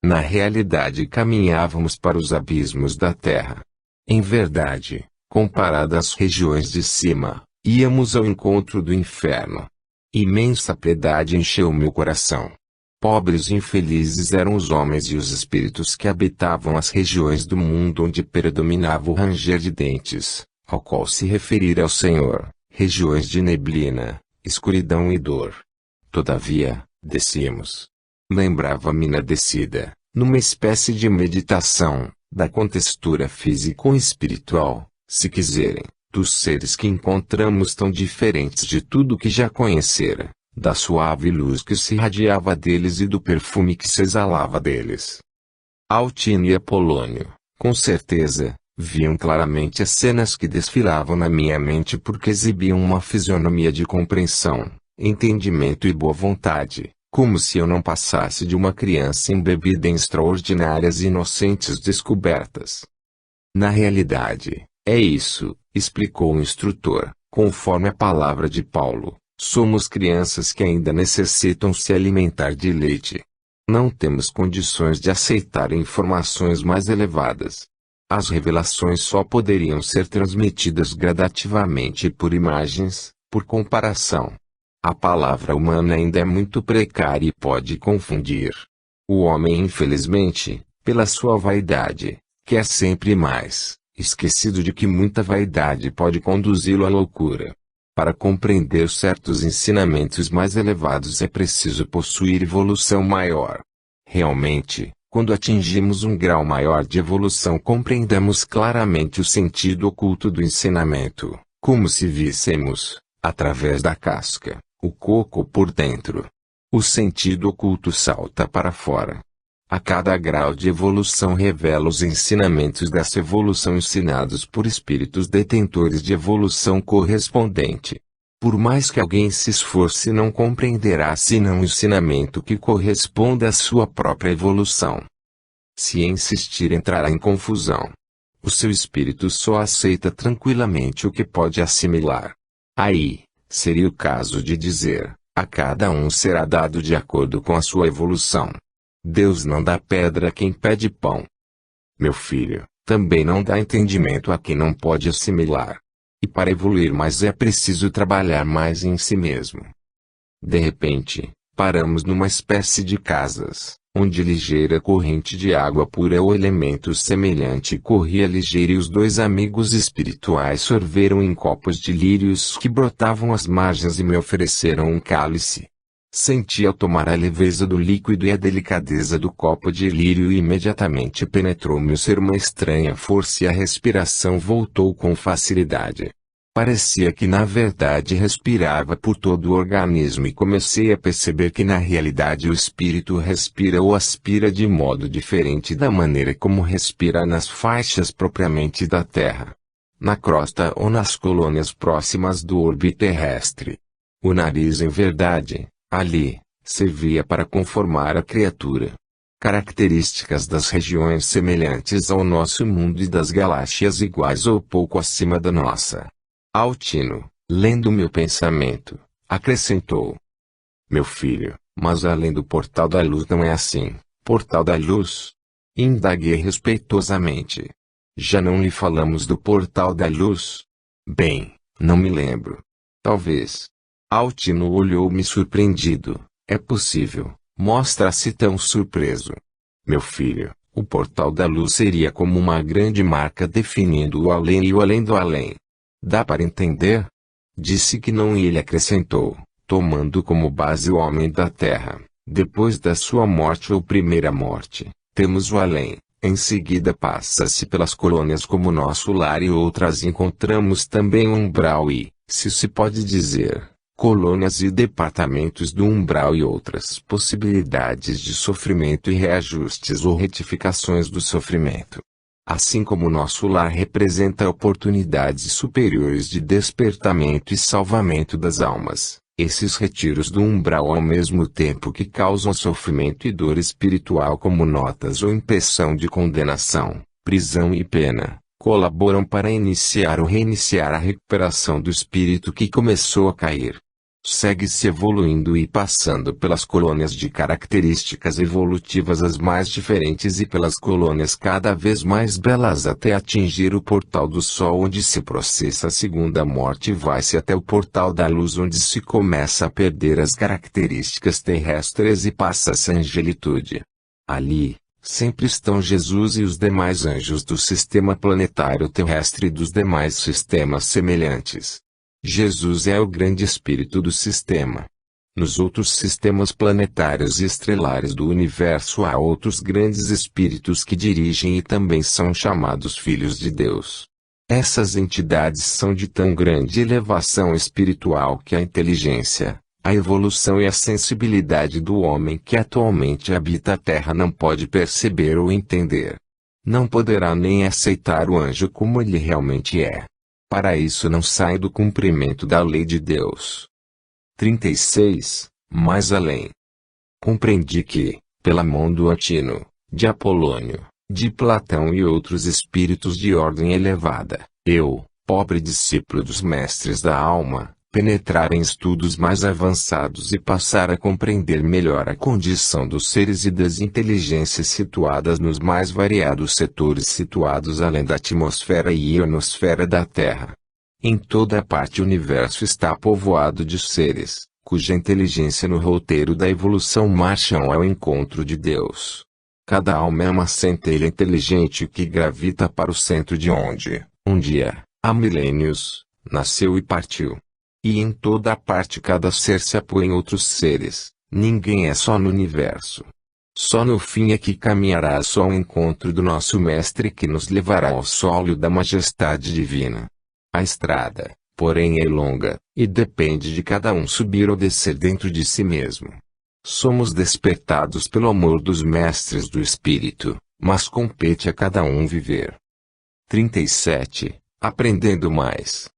Na realidade caminhávamos para os abismos da Terra. Em verdade, comparado às regiões de cima, íamos ao encontro do inferno. Imensa piedade encheu meu coração. Pobres e infelizes eram os homens e os espíritos que habitavam as regiões do mundo onde predominava o ranger de dentes, ao qual se referira ao Senhor, regiões de neblina, escuridão e dor. Todavia, descíamos. Lembrava-me na descida, numa espécie de meditação, da contextura físico-espiritual, se quiserem, dos seres que encontramos tão diferentes de tudo que já conhecera, da suave luz que se irradiava deles e do perfume que se exalava deles. Altino e Apolônio, com certeza, viam claramente as cenas que desfilavam na minha mente porque exibiam uma fisionomia de compreensão, entendimento e boa vontade, como se eu não passasse de uma criança embebida em extraordinárias e inocentes descobertas. Na realidade, é isso, explicou o instrutor, conforme a palavra de Paulo, Somos crianças que ainda necessitam se alimentar de leite. Não temos condições de aceitar informações mais elevadas. As revelações só poderiam ser transmitidas gradativamente por imagens, por comparação. A palavra humana ainda é muito precária e pode confundir. O homem, infelizmente, pela sua vaidade, quer sempre mais, esquecido de que muita vaidade pode conduzi-lo à loucura. Para compreender certos ensinamentos mais elevados é preciso possuir evolução maior. Realmente, quando atingimos um grau maior de evolução, compreendemos claramente o sentido oculto do ensinamento, como se víssemos, através da casca, o coco por dentro. O sentido oculto salta para fora. A cada grau de evolução revela os ensinamentos dessa evolução ensinados por espíritos detentores de evolução correspondente. Por mais que alguém se esforce, não compreenderá senão o ensinamento que corresponde à sua própria evolução. Se insistir, entrará em confusão. O seu espírito só aceita tranquilamente o que pode assimilar. Aí, seria o caso de dizer, a cada um será dado de acordo com a sua evolução. Deus não dá pedra a quem pede pão. Meu filho, também não dá entendimento a quem não pode assimilar. E para evoluir mais é preciso trabalhar mais em si mesmo. De repente, paramos numa espécie de casas, onde ligeira corrente de água pura ou elemento semelhante corria ligeira e os dois amigos espirituais sorveram em copos de lírios que brotavam às margens e me ofereceram um cálice. Senti ao tomar a leveza do líquido e a delicadeza do copo de lírio e imediatamente penetrou-me o ser uma estranha força e a respiração voltou com facilidade. Parecia que na verdade respirava por todo o organismo e comecei a perceber que na realidade o espírito respira ou aspira de modo diferente da maneira como respira nas faixas propriamente da Terra, na crosta ou nas colônias próximas do orbe terrestre. O nariz, em verdade, ali, servia para conformar a criatura. Características das regiões semelhantes ao nosso mundo e das galáxias iguais ou pouco acima da nossa. Altino, lendo meu pensamento, acrescentou: Meu filho, mas além do portal da luz não é assim, portal da luz? Indaguei respeitosamente. Já não lhe falamos do portal da luz? Bem, não me lembro. Talvez. Altino olhou-me surpreendido. É possível, mostra-se tão surpreso. Meu filho, o portal da luz seria como uma grande marca definindo o além e o além do além. Dá para entender? Disse que não e ele acrescentou, tomando como base o homem da terra, depois da sua morte ou primeira morte, temos o além. Em seguida passa-se pelas colônias como nosso lar e outras encontramos também o umbral e, se pode dizer, colônias e departamentos do umbral e outras possibilidades de sofrimento e reajustes ou retificações do sofrimento. Assim como nosso lar representa oportunidades superiores de despertamento e salvamento das almas, esses retiros do umbral ao mesmo tempo que causam sofrimento e dor espiritual como notas ou impressão de condenação, prisão e pena, colaboram para iniciar ou reiniciar a recuperação do espírito que começou a cair. Segue-se evoluindo e passando pelas colônias de características evolutivas as mais diferentes e pelas colônias cada vez mais belas até atingir o portal do sol onde se processa a segunda morte e vai-se até o portal da luz onde se começa a perder as características terrestres e passa-se a angelitude. Ali, sempre estão Jesus e os demais anjos do sistema planetário terrestre e dos demais sistemas semelhantes. Jesus é o grande espírito do sistema. Nos outros sistemas planetários e estelares do universo há outros grandes espíritos que dirigem e também são chamados filhos de Deus. Essas entidades são de tão grande elevação espiritual que a inteligência, a evolução e a sensibilidade do homem que atualmente habita a Terra não pode perceber ou entender. Não poderá nem aceitar o anjo como ele realmente é. Para isso não sai do cumprimento da lei de Deus. 36. Mais além. Compreendi que, pela mão do Antino, de Apolônio, de Platão e outros espíritos de ordem elevada, eu, pobre discípulo dos mestres da alma, penetrar em estudos mais avançados e passar a compreender melhor a condição dos seres e das inteligências situadas nos mais variados setores situados além da atmosfera e ionosfera da Terra. Em toda a parte o universo está povoado de seres, cuja inteligência no roteiro da evolução marcham ao encontro de Deus. Cada alma é uma centelha inteligente que gravita para o centro de onde, um dia, há milênios, nasceu e partiu. E em toda a parte cada ser se apoia em outros seres, ninguém é só no universo. Só no fim é que caminhará só ao encontro do nosso Mestre que nos levará ao solo da majestade divina. A estrada, porém é longa, e depende de cada um subir ou descer dentro de si mesmo. Somos despertados pelo amor dos Mestres do Espírito, mas compete a cada um viver. 37. Aprendendo mais.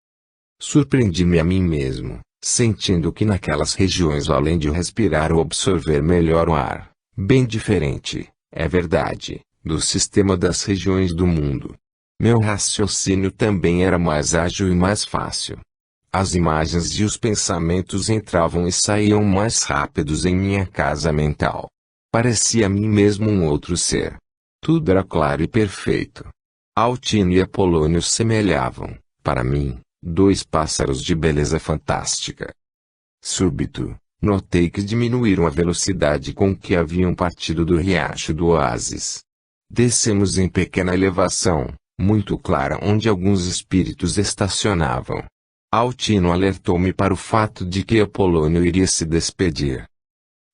Surpreendi-me a mim mesmo, sentindo que naquelas regiões além de respirar ou absorver melhor o ar, bem diferente, é verdade, do sistema das regiões do mundo. Meu raciocínio também era mais ágil e mais fácil. As imagens e os pensamentos entravam e saíam mais rápidos em minha casa mental. Parecia a mim mesmo um outro ser. Tudo era claro e perfeito. Altino e Apolônio semelhavam, para mim, dois pássaros de beleza fantástica. Súbito, notei que diminuíram a velocidade com que haviam partido do riacho do oásis. Descemos em pequena elevação, muito clara onde alguns espíritos estacionavam. Altino alertou-me para o fato de que Apolônio iria se despedir.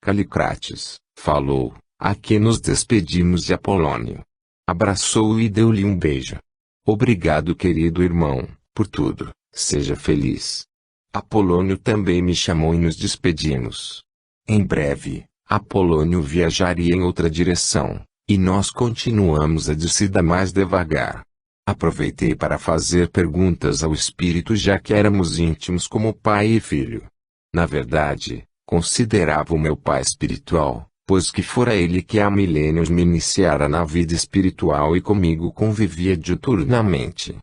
Calicrates, falou, aqui nos despedimos de Apolônio. Abraçou-o e deu-lhe um beijo. Obrigado, querido irmão, por tudo, seja feliz. Apolônio também me chamou e nos despedimos. Em breve, Apolônio viajaria em outra direção, e nós continuamos a descida mais devagar. Aproveitei para fazer perguntas ao espírito já que éramos íntimos como pai e filho. Na verdade, considerava o meu pai espiritual, pois que fora ele que há milênios me iniciara na vida espiritual e comigo convivia diuturnamente.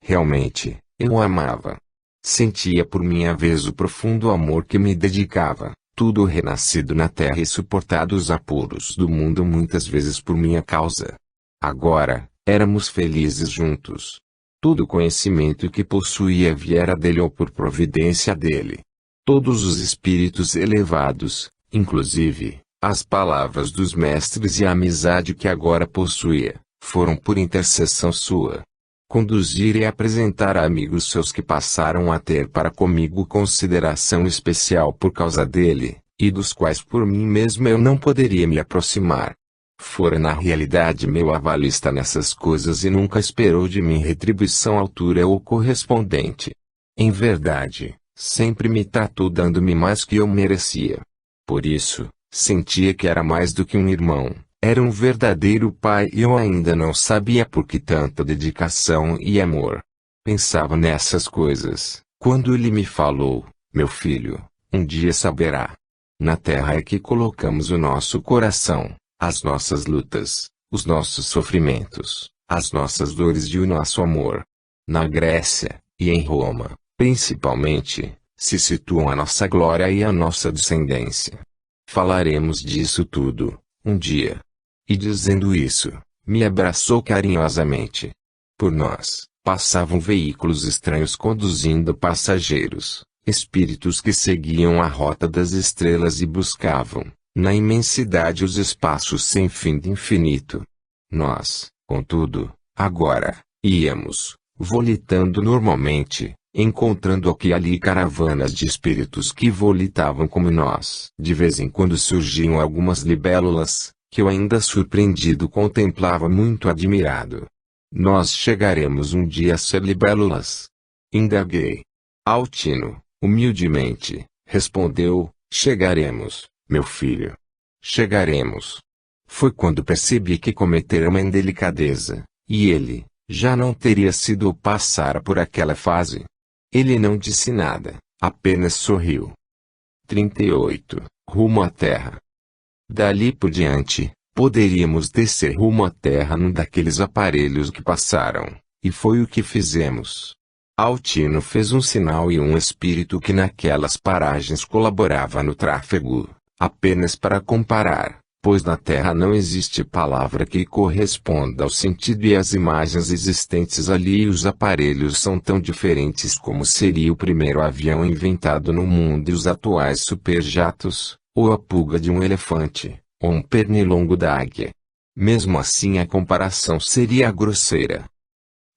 Realmente, eu o amava. Sentia por minha vez o profundo amor que me dedicava, tudo renascido na terra e suportado os apuros do mundo muitas vezes por minha causa. Agora, éramos felizes juntos. Todo o conhecimento que possuía viera dele ou por providência dele. Todos os espíritos elevados, inclusive, as palavras dos mestres e a amizade que agora possuía, foram por intercessão sua. Conduzir e apresentar a amigos seus que passaram a ter para comigo consideração especial por causa dele, e dos quais por mim mesmo eu não poderia me aproximar. Fora na realidade meu avalista nessas coisas e nunca esperou de mim retribuição à altura ou correspondente. Em verdade, sempre me tratou dando-me mais que eu merecia. Por isso, sentia que era mais do que um irmão, era um verdadeiro pai e eu ainda não sabia por que tanta dedicação e amor. Pensava nessas coisas, quando ele me falou, meu filho, um dia saberá. Na terra é que colocamos o nosso coração. As nossas lutas, os nossos sofrimentos, as nossas dores e o nosso amor. Na Grécia, e em Roma, principalmente, se situam a nossa glória e a nossa descendência. Falaremos disso tudo, um dia. E dizendo isso, me abraçou carinhosamente. Por nós, passavam veículos estranhos conduzindo passageiros, espíritos que seguiam a rota das estrelas e buscavam, na imensidade os espaços sem fim de infinito. Nós, contudo, agora, íamos, volitando normalmente, encontrando aqui e ali caravanas de espíritos que volitavam como nós. De vez em quando surgiam algumas libélulas, que eu ainda surpreendido contemplava muito admirado. Nós chegaremos um dia a ser libélulas? Indaguei. Altino, humildemente, respondeu, chegaremos. Meu filho. Chegaremos. Foi quando percebi que cometera uma indelicadeza, e ele, já não teria sido passar por aquela fase. Ele não disse nada, apenas sorriu. 38. Rumo à Terra. Dali por diante, poderíamos descer rumo à Terra num daqueles aparelhos que passaram, e foi o que fizemos. Altino fez um sinal e um espírito que naquelas paragens colaborava no tráfego, apenas para comparar, pois na Terra não existe palavra que corresponda ao sentido e às imagens existentes ali e os aparelhos são tão diferentes como seria o primeiro avião inventado no mundo e os atuais superjatos, ou a pulga de um elefante, ou um pernilongo da águia. Mesmo assim a comparação seria grosseira.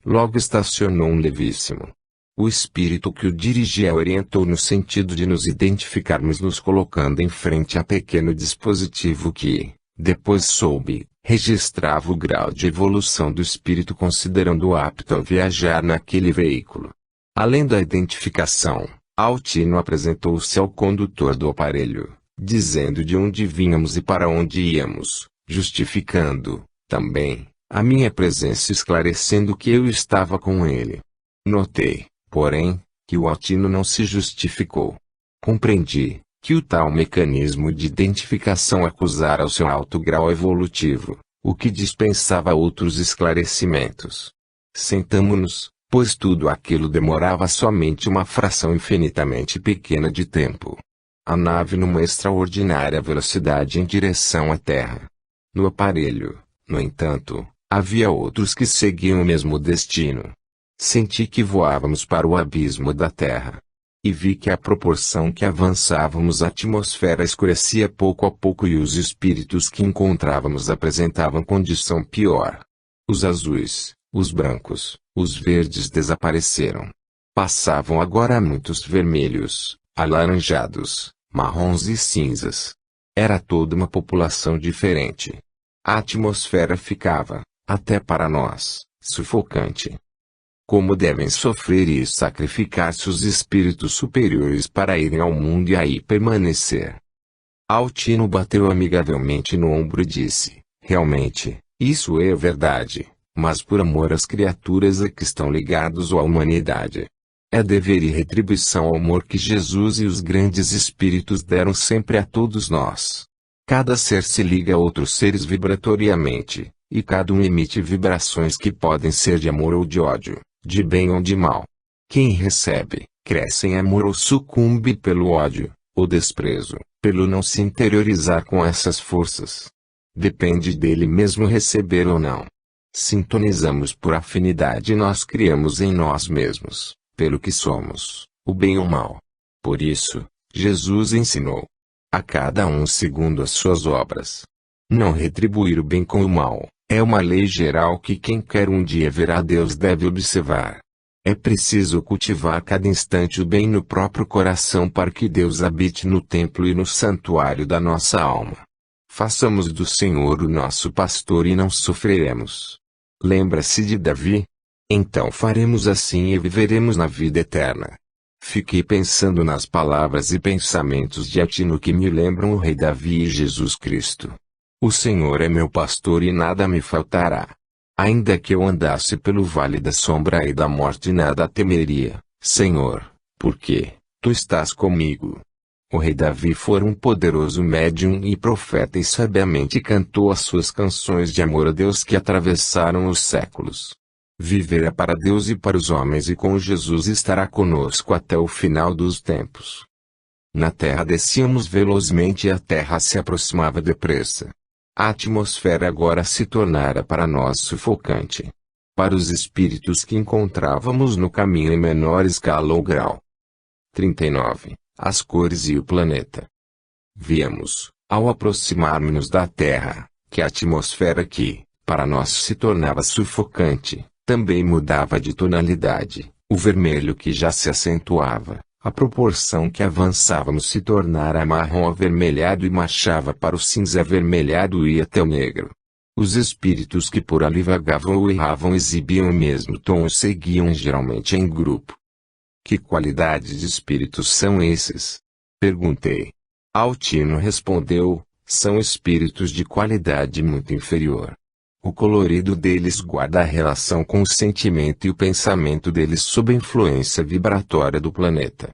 Logo estacionou um levíssimo. O espírito que o dirigia orientou no sentido de nos identificarmos nos colocando em frente a pequeno dispositivo que, depois soube, registrava o grau de evolução do espírito considerando-o apto a viajar naquele veículo. Além da identificação, Altino apresentou-se ao condutor do aparelho, dizendo de onde vínhamos e para onde íamos, justificando, também, a minha presença esclarecendo que eu estava com ele. Notei, porém, que o Altino não se justificou. Compreendi que o tal mecanismo de identificação acusara o seu alto grau evolutivo, o que dispensava outros esclarecimentos. Sentamo-nos, pois tudo aquilo demorava somente uma fração infinitamente pequena de tempo. A nave numa extraordinária velocidade em direção à Terra. No aparelho, no entanto, havia outros que seguiam o mesmo destino. Senti que voávamos para o abismo da Terra. E vi que à proporção que avançávamos a atmosfera escurecia pouco a pouco e os espíritos que encontrávamos apresentavam condição pior. Os azuis, os brancos, os verdes desapareceram. Passavam agora muitos vermelhos, alaranjados, marrons e cinzas. Era toda uma população diferente. A atmosfera ficava, até para nós, sufocante. Como devem sofrer e sacrificar-se os espíritos superiores para irem ao mundo e aí permanecer. Altino bateu amigavelmente no ombro e disse, realmente, isso é verdade, mas por amor às criaturas a que estão ligados ou à humanidade. É dever e retribuição ao amor que Jesus e os grandes espíritos deram sempre a todos nós. Cada ser se liga a outros seres vibratoriamente, e cada um emite vibrações que podem ser de amor ou de ódio, de bem ou de mal. Quem recebe, cresce em amor ou sucumbe pelo ódio, ou desprezo, pelo não se interiorizar com essas forças. Depende dele mesmo receber ou não. Sintonizamos por afinidade e nós criamos em nós mesmos, pelo que somos, o bem ou o mal. Por isso, Jesus ensinou a cada um segundo as suas obras. Não retribuir o bem com o mal, é uma lei geral que quem quer um dia ver a Deus deve observar. É preciso cultivar cada instante o bem no próprio coração para que Deus habite no templo e no santuário da nossa alma. Façamos do Senhor o nosso pastor e não sofreremos. Lembra-se de Davi? Então faremos assim e viveremos na vida eterna. Fiquei pensando nas palavras e pensamentos de Altino que me lembram o rei Davi e Jesus Cristo. O Senhor é meu pastor e nada me faltará. Ainda que eu andasse pelo vale da sombra e da morte nada temeria, Senhor, porque Tu estás comigo. O rei Davi fora um poderoso médium e profeta e sabiamente cantou as suas canções de amor a Deus que atravessaram os séculos. Viverá para Deus e para os homens e com Jesus estará conosco até o final dos tempos. Na terra descíamos velozmente e a terra se aproximava depressa. A atmosfera agora se tornara para nós sufocante. Para os espíritos que encontrávamos no caminho em menor escala ou grau. 39. As cores e o planeta. Víamos, ao aproximarmos-nos da Terra, que a atmosfera que, para nós se tornava sufocante, também mudava de tonalidade, o vermelho que já se acentuava, à proporção que avançávamos se tornara marrom avermelhado e marchava para o cinza avermelhado e até o negro. Os espíritos que por ali vagavam ou erravam exibiam o mesmo tom e seguiam geralmente em grupo. Que qualidade de espíritos são esses? Perguntei. Altino respondeu, são espíritos de qualidade muito inferior. O colorido deles guarda a relação com o sentimento e o pensamento deles sob a influência vibratória do planeta.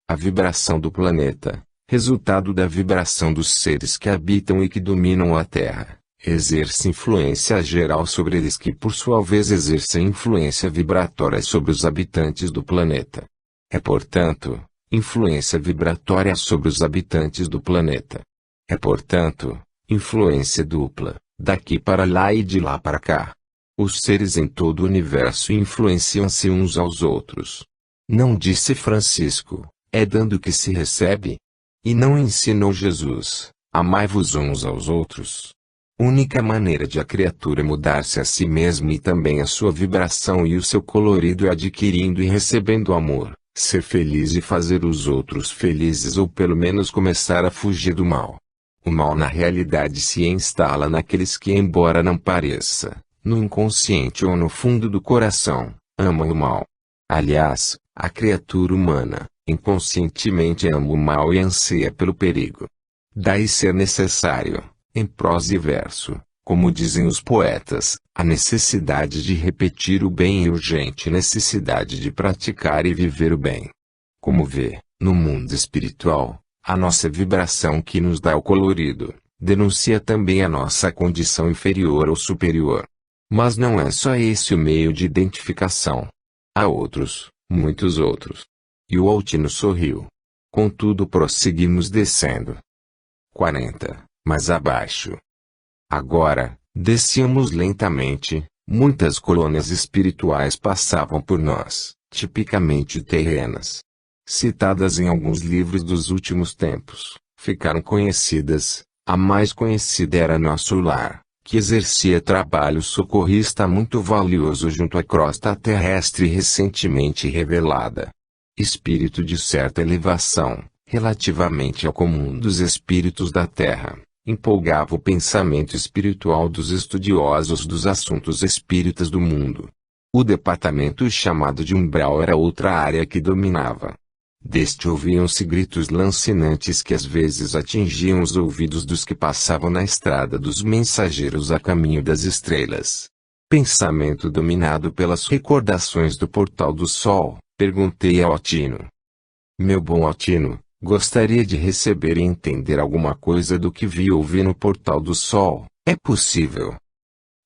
A vibração do planeta, resultado da vibração dos seres que habitam e que dominam a Terra, exerce influência geral sobre eles que por sua vez exercem influência vibratória sobre os habitantes do planeta. É portanto, influência vibratória sobre os habitantes do planeta. É portanto, influência dupla, daqui para lá e de lá para cá. Os seres em todo o universo influenciam-se uns aos outros. Não disse Francisco, é dando que se recebe? E não ensinou Jesus, amai-vos uns aos outros? Única maneira de a criatura mudar-se a si mesma e também a sua vibração e o seu colorido é adquirindo e recebendo amor, ser feliz e fazer os outros felizes ou pelo menos começar a fugir do mal. O mal na realidade se instala naqueles que, embora não pareça, no inconsciente ou no fundo do coração, amam o mal. Aliás, a criatura humana, inconscientemente ama o mal e anseia pelo perigo. Daí ser necessário, em prosa e verso, como dizem os poetas, a necessidade de repetir o bem e urgente necessidade de praticar e viver o bem. Como vê, no mundo espiritual, a nossa vibração que nos dá o colorido, denuncia também a nossa condição inferior ou superior. Mas não é só esse o meio de identificação. Há outros, muitos outros. E o Altino sorriu. Contudo prosseguimos descendo. 40, mais abaixo. Agora, descíamos lentamente, muitas colônias espirituais passavam por nós, tipicamente terrenas. Citadas em alguns livros dos últimos tempos, ficaram conhecidas, a mais conhecida era Nosso Lar, que exercia trabalho socorrista muito valioso junto à crosta terrestre recentemente revelada. Espírito de certa elevação, relativamente ao comum dos espíritos da Terra, empolgava o pensamento espiritual dos estudiosos dos assuntos espíritas do mundo. O departamento chamado de umbral era outra área que dominava. Deste ouviam-se gritos lancinantes que às vezes atingiam os ouvidos dos que passavam na estrada dos mensageiros a caminho das estrelas. Pensamento dominado pelas recordações do Portal do Sol, perguntei a Altino. Meu bom Altino, gostaria de receber e entender alguma coisa do que vi e ouvi no Portal do Sol, é possível?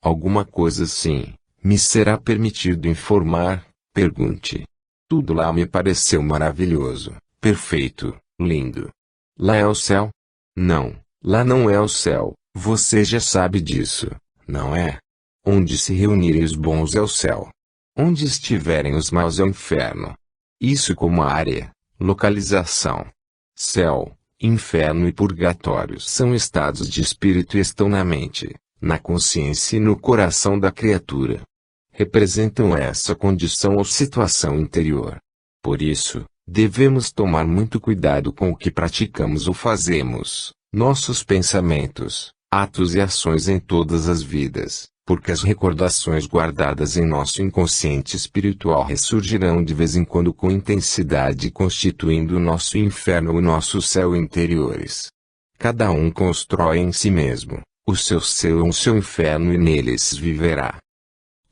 Alguma coisa sim, me será permitido informar, pergunte. Tudo lá me pareceu maravilhoso, perfeito, lindo. Lá é o céu? Não, lá não é o céu, você já sabe disso, não é? Onde se reunirem os bons é o céu. Onde estiverem os maus é o inferno. Isso como área, localização. Céu, inferno e purgatório são estados de espírito e estão na mente, na consciência e no coração da criatura. Representam essa condição ou situação interior. Por isso, devemos tomar muito cuidado com o que praticamos ou fazemos, nossos pensamentos, atos e ações em todas as vidas, porque as recordações guardadas em nosso inconsciente espiritual ressurgirão de vez em quando com intensidade constituindo o nosso inferno ou o nosso céu interiores. Cada um constrói em si mesmo, o seu céu ou o seu inferno e neles viverá.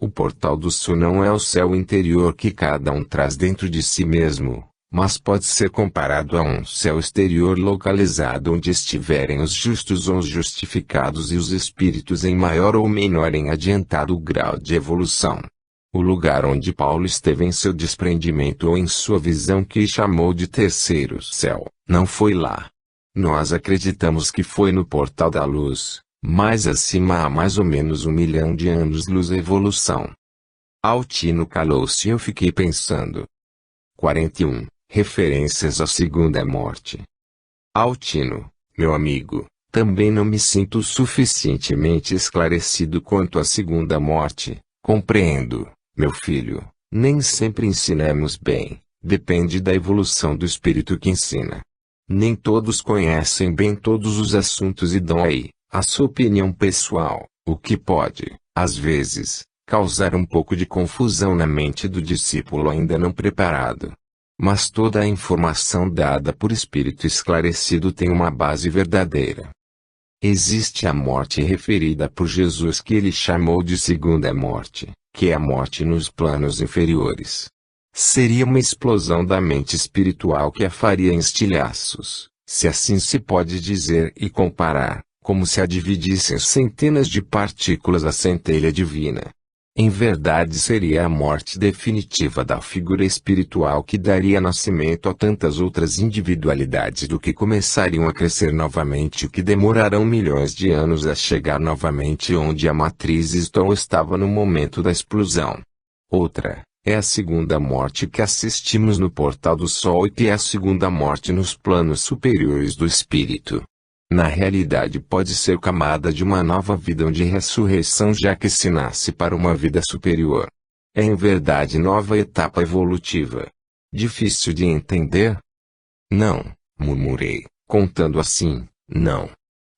O Portal do Sul não é o céu interior que cada um traz dentro de si mesmo, mas pode ser comparado a um céu exterior localizado onde estiverem os justos ou os justificados e os espíritos em maior ou menor em adiantado grau de evolução. O lugar onde Paulo esteve em seu desprendimento ou em sua visão que chamou de terceiro céu, não foi lá. Nós acreditamos que foi no Portal da Luz. Mais acima há mais ou menos 1 milhão de anos-luz a evolução. Altino calou-se e eu fiquei pensando. 41. Referências à segunda morte. Altino, meu amigo, também não me sinto suficientemente esclarecido quanto à segunda morte. Compreendo, meu filho, nem sempre ensinamos bem, depende da evolução do espírito que ensina. Nem todos conhecem bem todos os assuntos e dão aí a sua opinião pessoal, o que pode, às vezes, causar um pouco de confusão na mente do discípulo ainda não preparado. Mas toda a informação dada por espírito esclarecido tem uma base verdadeira. Existe a morte referida por Jesus que ele chamou de segunda morte, que é a morte nos planos inferiores. Seria uma explosão da mente espiritual que a faria em estilhaços, se assim se pode dizer e comparar, como se a dividisse em centenas de partículas a centelha divina. Em verdade seria a morte definitiva da figura espiritual que daria nascimento a tantas outras individualidades do que começariam a crescer novamente e que demorarão milhões de anos a chegar novamente onde a matriz estava no momento da explosão. Outra, é a segunda morte que assistimos no portal do Sol e que é a segunda morte nos planos superiores do espírito. Na realidade pode ser camada de uma nova vida onde ressurreição já que se nasce para uma vida superior. É em verdade nova etapa evolutiva. Difícil de entender? Não, murmurei, contando assim, não.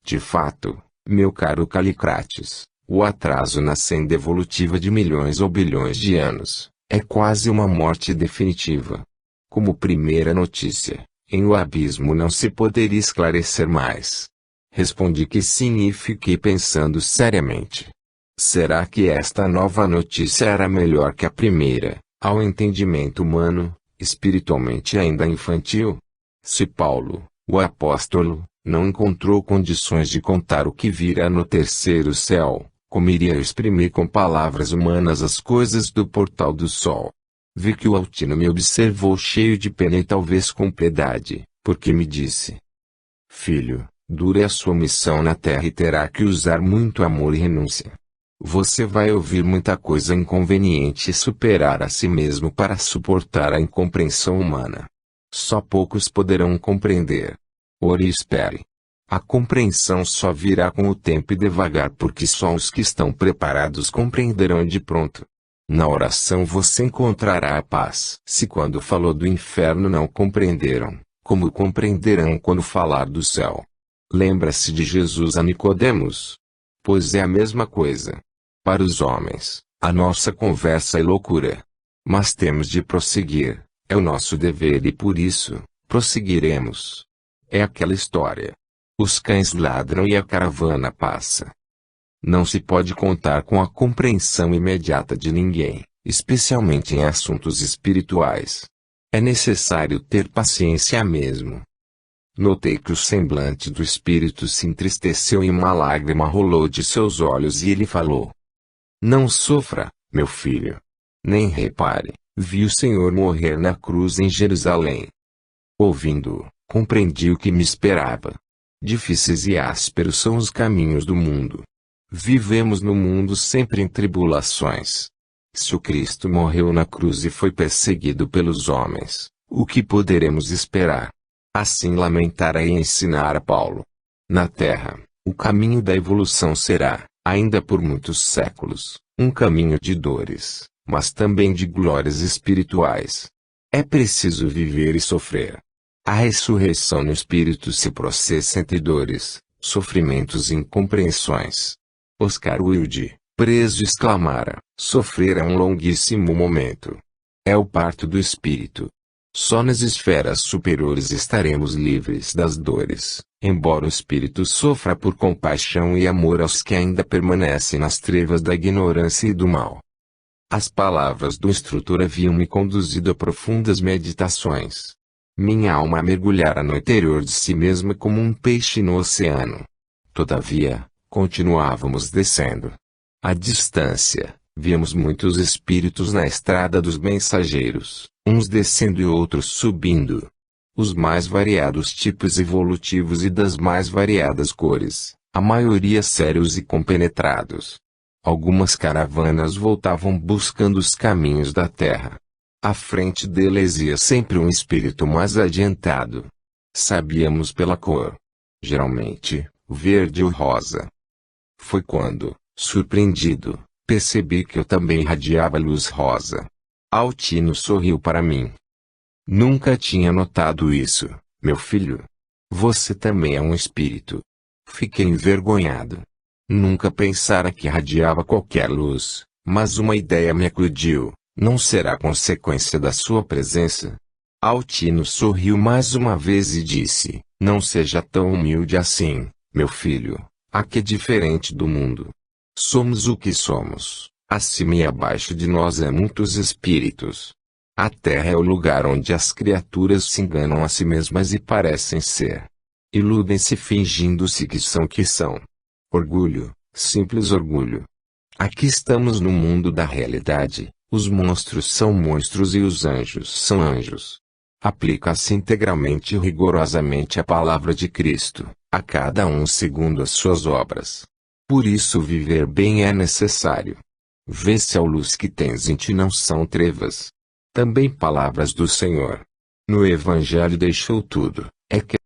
De fato, meu caro Calicrates, o atraso na senda evolutiva de milhões ou bilhões de anos, é quase uma morte definitiva. Como primeira notícia, em o abismo não se poderia esclarecer mais. Respondi que sim e fiquei pensando seriamente. Será que esta nova notícia era melhor que a primeira, ao entendimento humano, espiritualmente ainda infantil? Se Paulo, o apóstolo, não encontrou condições de contar o que vira no terceiro céu, como iria exprimir com palavras humanas as coisas do portal do Sol? Vi que o Altino me observou cheio de pena e talvez com piedade, porque me disse: Filho, dura é a sua missão na Terra e terá que usar muito amor e renúncia. Você vai ouvir muita coisa inconveniente e superar a si mesmo para suportar a incompreensão humana. Só poucos poderão compreender. Ore e espere. A compreensão só virá com o tempo e devagar porque só os que estão preparados compreenderão de pronto. Na oração você encontrará a paz. Se quando falou do inferno não compreenderam, como compreenderão quando falar do céu? Lembra-se de Jesus a Nicodemos? Pois é a mesma coisa. Para os homens, a nossa conversa é loucura. Mas temos de prosseguir, é o nosso dever e por isso, prosseguiremos. É aquela história. Os cães ladram e a caravana passa. Não se pode contar com a compreensão imediata de ninguém, especialmente em assuntos espirituais. É necessário ter paciência mesmo. Notei que o semblante do espírito se entristeceu e uma lágrima rolou de seus olhos e ele falou: Não sofra, meu filho. Nem repare, vi o Senhor morrer na cruz em Jerusalém. Ouvindo-o, compreendi o que me esperava. Difíceis e ásperos são os caminhos do mundo. Vivemos no mundo sempre em tribulações. Se o Cristo morreu na cruz e foi perseguido pelos homens, o que poderemos esperar? Assim lamentará e ensinar a Paulo. Na Terra, o caminho da evolução será, ainda por muitos séculos, um caminho de dores, mas também de glórias espirituais. É preciso viver e sofrer. A ressurreição no espírito se processa entre dores, sofrimentos e incompreensões. Oscar Wilde, preso, exclamara: sofrer é um longuíssimo momento. É o parto do espírito. Só nas esferas superiores estaremos livres das dores, embora o espírito sofra por compaixão e amor aos que ainda permanecem nas trevas da ignorância e do mal. As palavras do instrutor haviam me conduzido a profundas meditações. Minha alma mergulhara no interior de si mesma como um peixe no oceano. Todavia, continuávamos descendo. À distância, víamos muitos espíritos na estrada dos mensageiros, uns descendo e outros subindo. Os mais variados tipos evolutivos e das mais variadas cores, a maioria sérios e compenetrados. Algumas caravanas voltavam buscando os caminhos da terra. À frente deles ia sempre um espírito mais adiantado. Sabíamos pela cor. Geralmente, verde ou rosa. Foi quando, surpreendido, percebi que eu também irradiava luz rosa. Altino sorriu para mim. Nunca tinha notado isso, meu filho. Você também é um espírito. Fiquei envergonhado. Nunca pensara que irradiava qualquer luz, mas uma ideia me acudiu. Não será consequência da sua presença? Altino sorriu mais uma vez e disse: não seja tão humilde assim, meu filho. Aqui é diferente do mundo. Somos o que somos. Acima e abaixo de nós há muitos espíritos. A Terra é o lugar onde as criaturas se enganam a si mesmas e parecem ser. Iludem-se fingindo-se que são. Orgulho, simples orgulho. Aqui estamos no mundo da realidade, os monstros são monstros e os anjos são anjos. Aplica-se integralmente e rigorosamente a palavra de Cristo, a cada um segundo as suas obras. Por isso viver bem é necessário. Vê se a luz que tens em ti não são trevas. Também palavras do Senhor. No Evangelho deixou tudo, é que